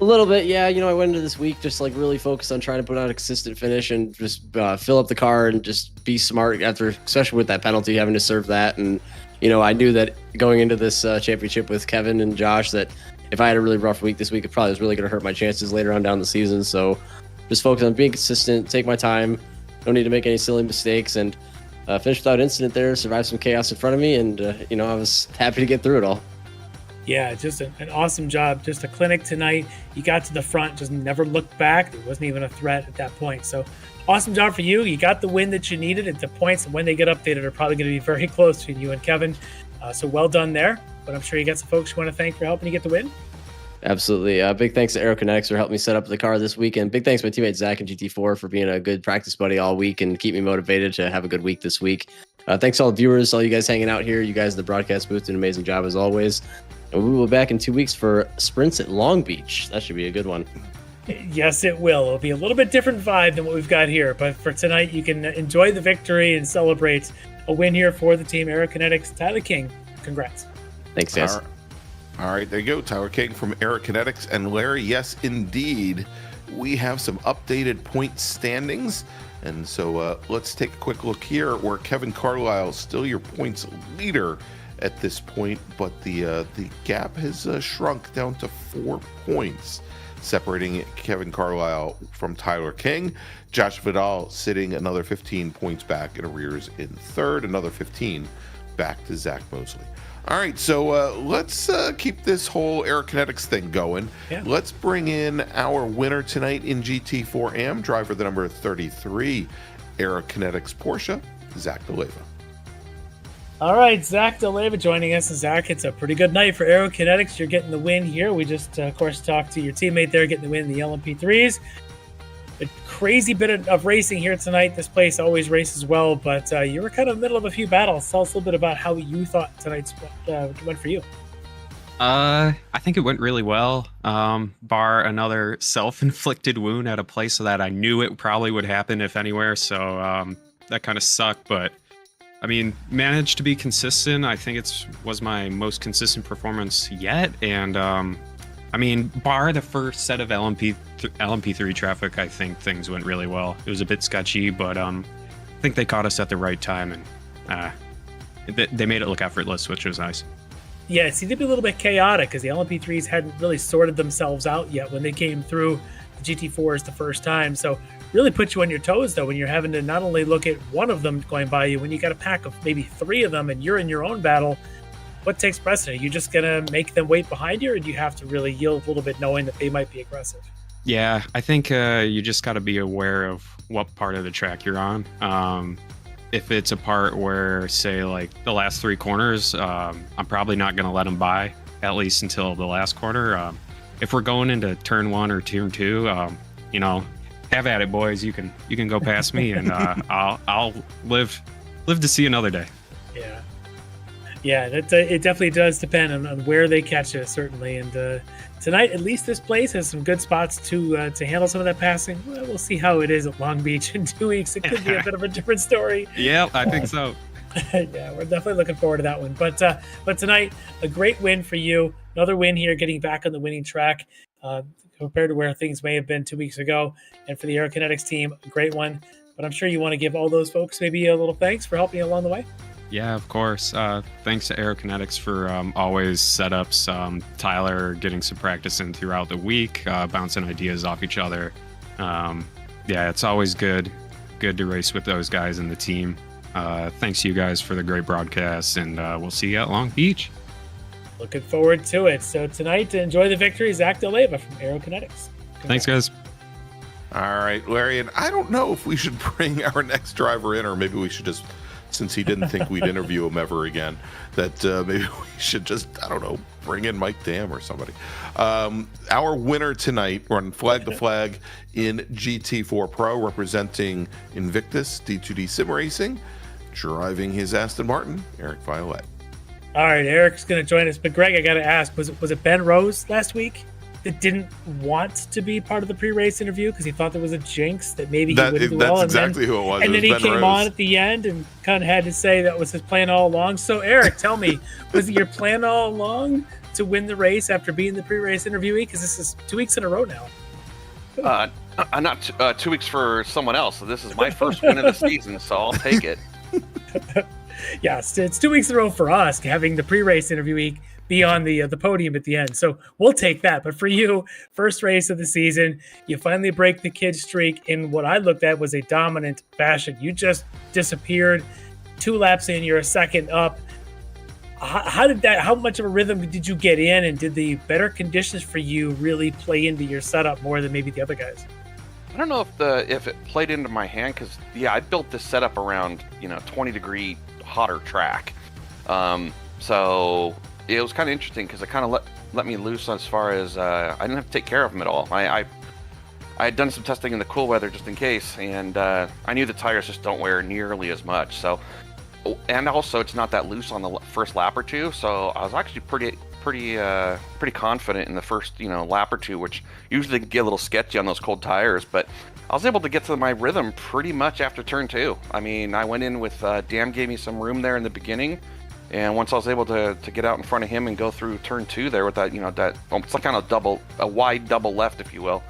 A little bit, yeah. I went into this week just like really focused on trying to put out a consistent finish and just fill up the car and just be smart after, especially with that penalty, having to serve that. And I knew that going into this championship with Kevin and Josh, that if I had a really rough week this week, it probably was really going to hurt my chances later on down the season. So just focus on being consistent, take my time, don't need to make any silly mistakes, and finish without incident there, survive some chaos in front of me, and I was happy to get through it all. Yeah, just an awesome job. Just a clinic tonight. You got to the front, just never looked back. There wasn't even a threat at that point. So awesome job for you. You got the win that you needed. At the points when they get updated are probably going to be very close between you and Kevin. So well done there. But I'm sure you got some folks you want to thank for helping you get the win. Absolutely. Big thanks to Aerokinetics for helping me set up the car this weekend. Big thanks to my teammate Zach and GT4 for being a good practice buddy all week and keep me motivated to have a good week this week. Thanks to all the viewers, all you guys hanging out here. You guys in the broadcast booth did an amazing job as always. And we will be back in 2 weeks for sprints at Long Beach. That should be a good one. Yes, it will. It'll be a little bit different vibe than what we've got here. But for tonight, you can enjoy the victory and celebrate a win here for the team. Aerokinetics, Tyler King, congrats. Thanks, guys. All right, there you go. Tyler King from Aerokinetics. And Larry, yes, indeed, we have some updated point standings. And so let's take a quick look here where Kevin Carlisle is still your points leader at this point, but the gap has shrunk down to 4 points, separating Kevin Carlisle from Tyler King. Josh Vidal sitting another 15 points back in arrears in third, another 15 back to Zach Mosley. All right, so let's keep this whole Aerokinetics thing going. Yeah. Let's bring in our winner tonight in GT4 AM, driver the number 33, Aerokinetics Porsche, Zach DeLeva. All right, Zach DeLeva joining us. Zach, it's a pretty good night for Aerokinetics. You're getting the win here. We just, of course, talked to your teammate there, getting the win in the LMP3s. A crazy bit of racing here tonight. This place always races well, but you were kind of in the middle of a few battles. Tell us a little bit about how you thought tonight's went for you. I think it went really well, bar another self-inflicted wound at a place that I knew it probably would happen if anywhere, so that kind of sucked, but I mean, managed to be consistent. I think was my most consistent performance yet, and I mean, bar the first set of LMP3 traffic, I think things went really well. It was a bit sketchy, but I think they caught us at the right time, and they made it look effortless, which was nice. Yeah, it seemed to be a little bit chaotic because the LMP3s hadn't really sorted themselves out yet when they came through the GT4s the first time. So really put you on your toes, though, when you're having to not only look at one of them going by you, when you got a pack of maybe 3 of them and you're in your own battle, what takes precedent? Are you just going to make them wait behind you, or do you have to really yield a little bit knowing that they might be aggressive? Yeah, I think you just got to be aware of what part of the track you're on. If it's a part where, say, like the last 3 corners, I'm probably not going to let them by, at least until the last corner. If we're going into turn 1 or turn 2, you know, have at it, boys. You can go past me, and I'll live to see another day. Yeah, it definitely does depend on where they catch it, certainly. And tonight, at least this place has some good spots to handle some of that passing. Well, we'll see how it is at Long Beach in 2 weeks. It could be a bit of a different story. Yeah, I think so. Yeah, we're definitely looking forward to that one. But tonight, a great win for you. Another win here, getting back on the winning track compared to where things may have been 2 weeks ago. And for the Aerokinetics team, a great one. But I'm sure you want to give all those folks maybe a little thanks for helping you along the way. Yeah, of course. Thanks to Aerokinetics for always setups. Tyler getting some practice in throughout the week, bouncing ideas off each other. Yeah, it's always good to race with those guys in the team. Thanks to you guys for the great broadcast, and we'll see you at Long Beach. Looking forward to it. So tonight, enjoy the victory, Zach DeLeva from Aerokinetics. Thanks, guys. All right, Larry, and I don't know if we should bring our next driver in, or maybe we should just, since he didn't think we'd interview him ever again, that maybe we should just, I don't know, bring in Mike Dam or somebody. Our winner tonight, we're on flag to flag in GT4 Pro, representing Invictus D2D Sim Racing, driving his Aston Martin, Eric Violette. All right, Eric's going to join us. But Greg, I got to ask, was it Ben Rose last week that didn't want to be part of the pre-race interview because he thought there was a jinx that maybe he wouldn't do well? That's exactly who it was. And then he Ben came Rose on at the end and kind of had to say that was his plan all along. So, Eric, tell me, was it your plan all along to win the race after being the pre-race interviewee? Because this is 2 weeks in a row now. Not 2 weeks for someone else. So this is my first win of the season, so I'll take it. Yes, it's 2 weeks in a row for us having the pre-race interviewee be on the podium at the end. So we'll take that. But for you, first race of the season, you finally break the kid streak in what I looked at was a dominant fashion. You just disappeared. 2 laps in, you're a second up. how much of a rhythm did you get in, and did the better conditions for you really play into your setup more than maybe the other guys? I don't know if it played into my hand, because I built this setup around 20-degree hotter track, so it was kind of interesting because it kind of let me loose as far as I didn't have to take care of them at all. I had done some testing in the cool weather just in case, and I knew the tires just don't wear nearly as much. So, and also it's not that loose on the first lap or two, so I was actually pretty confident in the first lap or two, which usually can get a little sketchy on those cold tires. But I was able to get to my rhythm pretty much after turn 2. I mean, I went in with Dan gave me some room there in the beginning, and once I was able to get out in front of him and go through turn 2 there with that that it's like kind of a wide double left, if you will.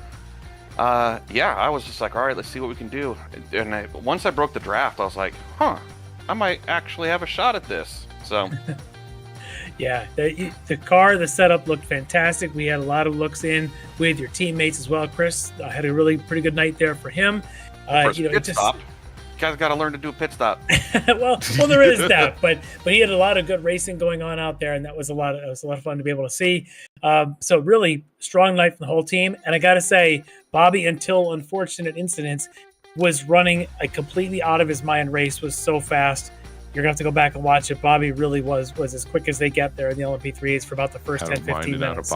I was just like, all right, let's see what we can do. And once I broke the draft, I was like, I might actually have a shot at this. So. Yeah, the car, the setup looked fantastic. We had a lot of looks in with your teammates as well. Chris had a really pretty good night there for him. Pit stop. You guys got to learn to do a pit stop. well, there is that, but he had a lot of good racing going on out there, and it was a lot of fun to be able to see. So really strong night from the whole team. And I got to say, Bobby, until unfortunate incidents, was running a completely out of his mind race. Was so fast. You're going to have to go back and watch it. Bobby really was as quick as they get there in the LMP3s for about the first 10, 15 minutes.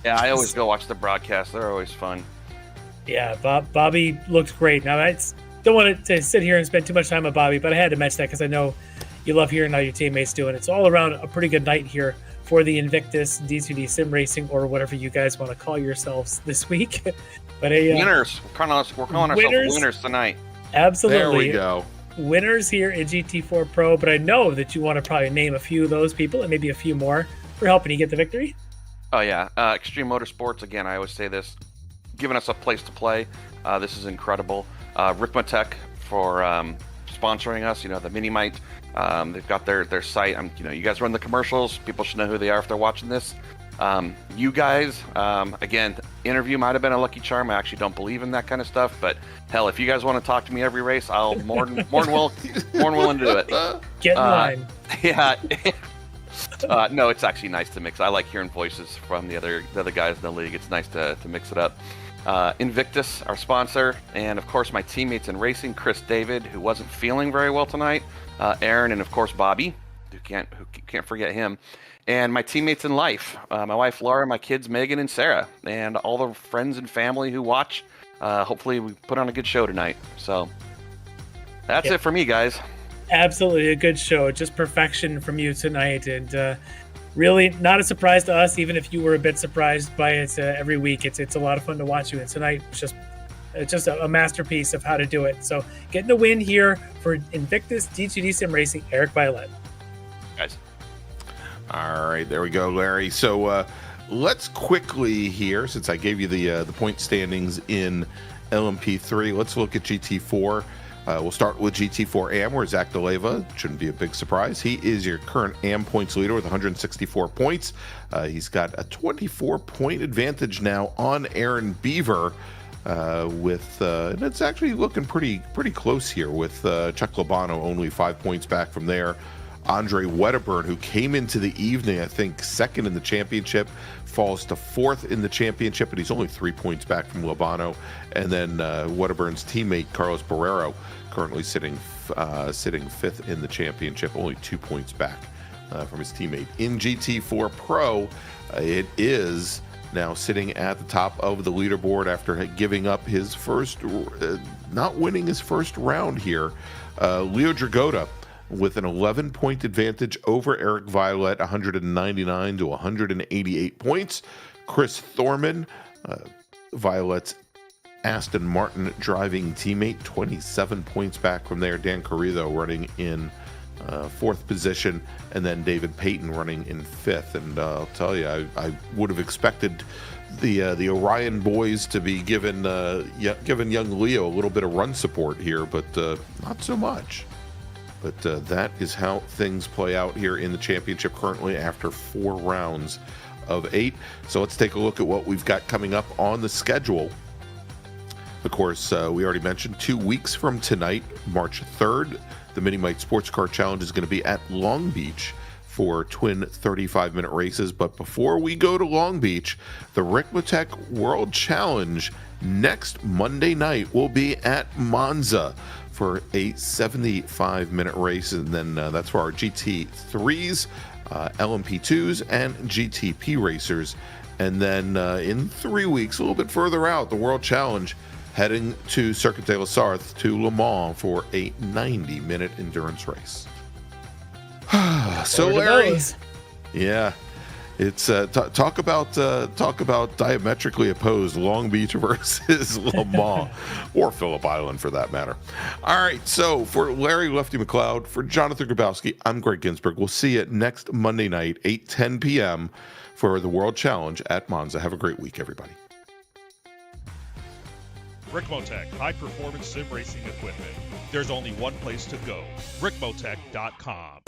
Yeah, I always go watch the broadcast. They're always fun. Yeah, Bobby looked great. Now, I don't want to sit here and spend too much time with Bobby, but I had to mention that because I know you love hearing how your teammates do. And it's all around a pretty good night here for the Invictus D2D Sim Racing, or whatever you guys want to call yourselves this week. But winners. We're calling ourselves winners tonight. Absolutely. There we go. Winners here in GT4 Pro, but I know that you want to probably name a few of those people and maybe a few more for helping you get the victory. Oh yeah, Extreme Motorsports, again, I always say this, giving us a place to play. This is incredible. Ricmotech for sponsoring us, the miniMite. They've got their site. You guys run the commercials. People should know who they are if they're watching this. You guys, again, interview might have been a lucky charm. I actually don't believe in that kind of stuff, but hell, if you guys want to talk to me every race, I'll more than willing to do it. Get in line. Yeah. No, it's actually nice to mix. I like hearing voices from the other guys in the league. It's nice to mix it up. Invictus, our sponsor, and of course my teammates in racing, Chris David, who wasn't feeling very well tonight, Aaron, and of course Bobby, who can't forget him. And my teammates in life, my wife Laura, my kids Megan and Sarah, and all the friends and family who watch. Hopefully we put on a good show tonight. So that's it for me, guys. Absolutely a good show. Just perfection from you tonight. And really not a surprise to us, even if you were a bit surprised by it every week. It's a lot of fun to watch you. And tonight was just a masterpiece of how to do it. So getting a win here for Invictus D2D Sim Racing, Eric Violet. Guys. All right, there we go, Larry. So let's quickly here, since I gave you the point standings in LMP3, let's look at GT4. We'll start with GT4 AM, where Zach DeLeva shouldn't be a big surprise. He is your current AM points leader with 164 points. He's got a 24-point advantage now on Aaron Beaver. And it's actually looking pretty close here with Chuck Lobano only 5 points back from there. Andre Wedderburn, who came into the evening, I think, second in the championship, falls to fourth in the championship, but he's only 3 points back from Lobano. And then Wedderburn's teammate, Carlos Barrero, currently sitting fifth in the championship, only 2 points back from his teammate. In GT4 Pro, it is now sitting at the top of the leaderboard after giving up his not winning his first round here. Leo Dragota with an 11-point advantage over Eric Violet, 199 to 188 points. Chris Thorman, Violet's Aston Martin driving teammate, 27 points back from there. Dan Carrillo running in fourth position, and then David Payton running in fifth. And I'll tell you, I would have expected the Orion boys to be giving young Leo a little bit of run support here, but not so much. But that is how things play out here in the championship currently after 4 rounds of 8. So let's take a look at what we've got coming up on the schedule. Of course, we already mentioned 2 weeks from tonight, March 3rd, the miniMite Sportscar Challenge is going to be at Long Beach for twin 35-minute races. But before we go to Long Beach, the Ricmotech World Challenge next Monday night will be at Monza for a 75-minute race, and then that's for our GT3s, LMP2s, and GTP racers. And then in 3 weeks, a little bit further out, the World Challenge heading to Circuit de la Sarthe to Le Mans for a 90-minute endurance race. So Larry, yeah, it's talk about diametrically opposed Long Beach versus Le Mans, or Phillip Island for that matter. All right, so for Larry Lefty McLeod, for Jonathan Grabowski, I'm Greg Ginsburg. We'll see you next Monday night, 8:10 p.m. for the World Challenge at Monza. Have a great week, everybody. Ricmotech, high-performance sim racing equipment. There's only one place to go, ricmotech.com.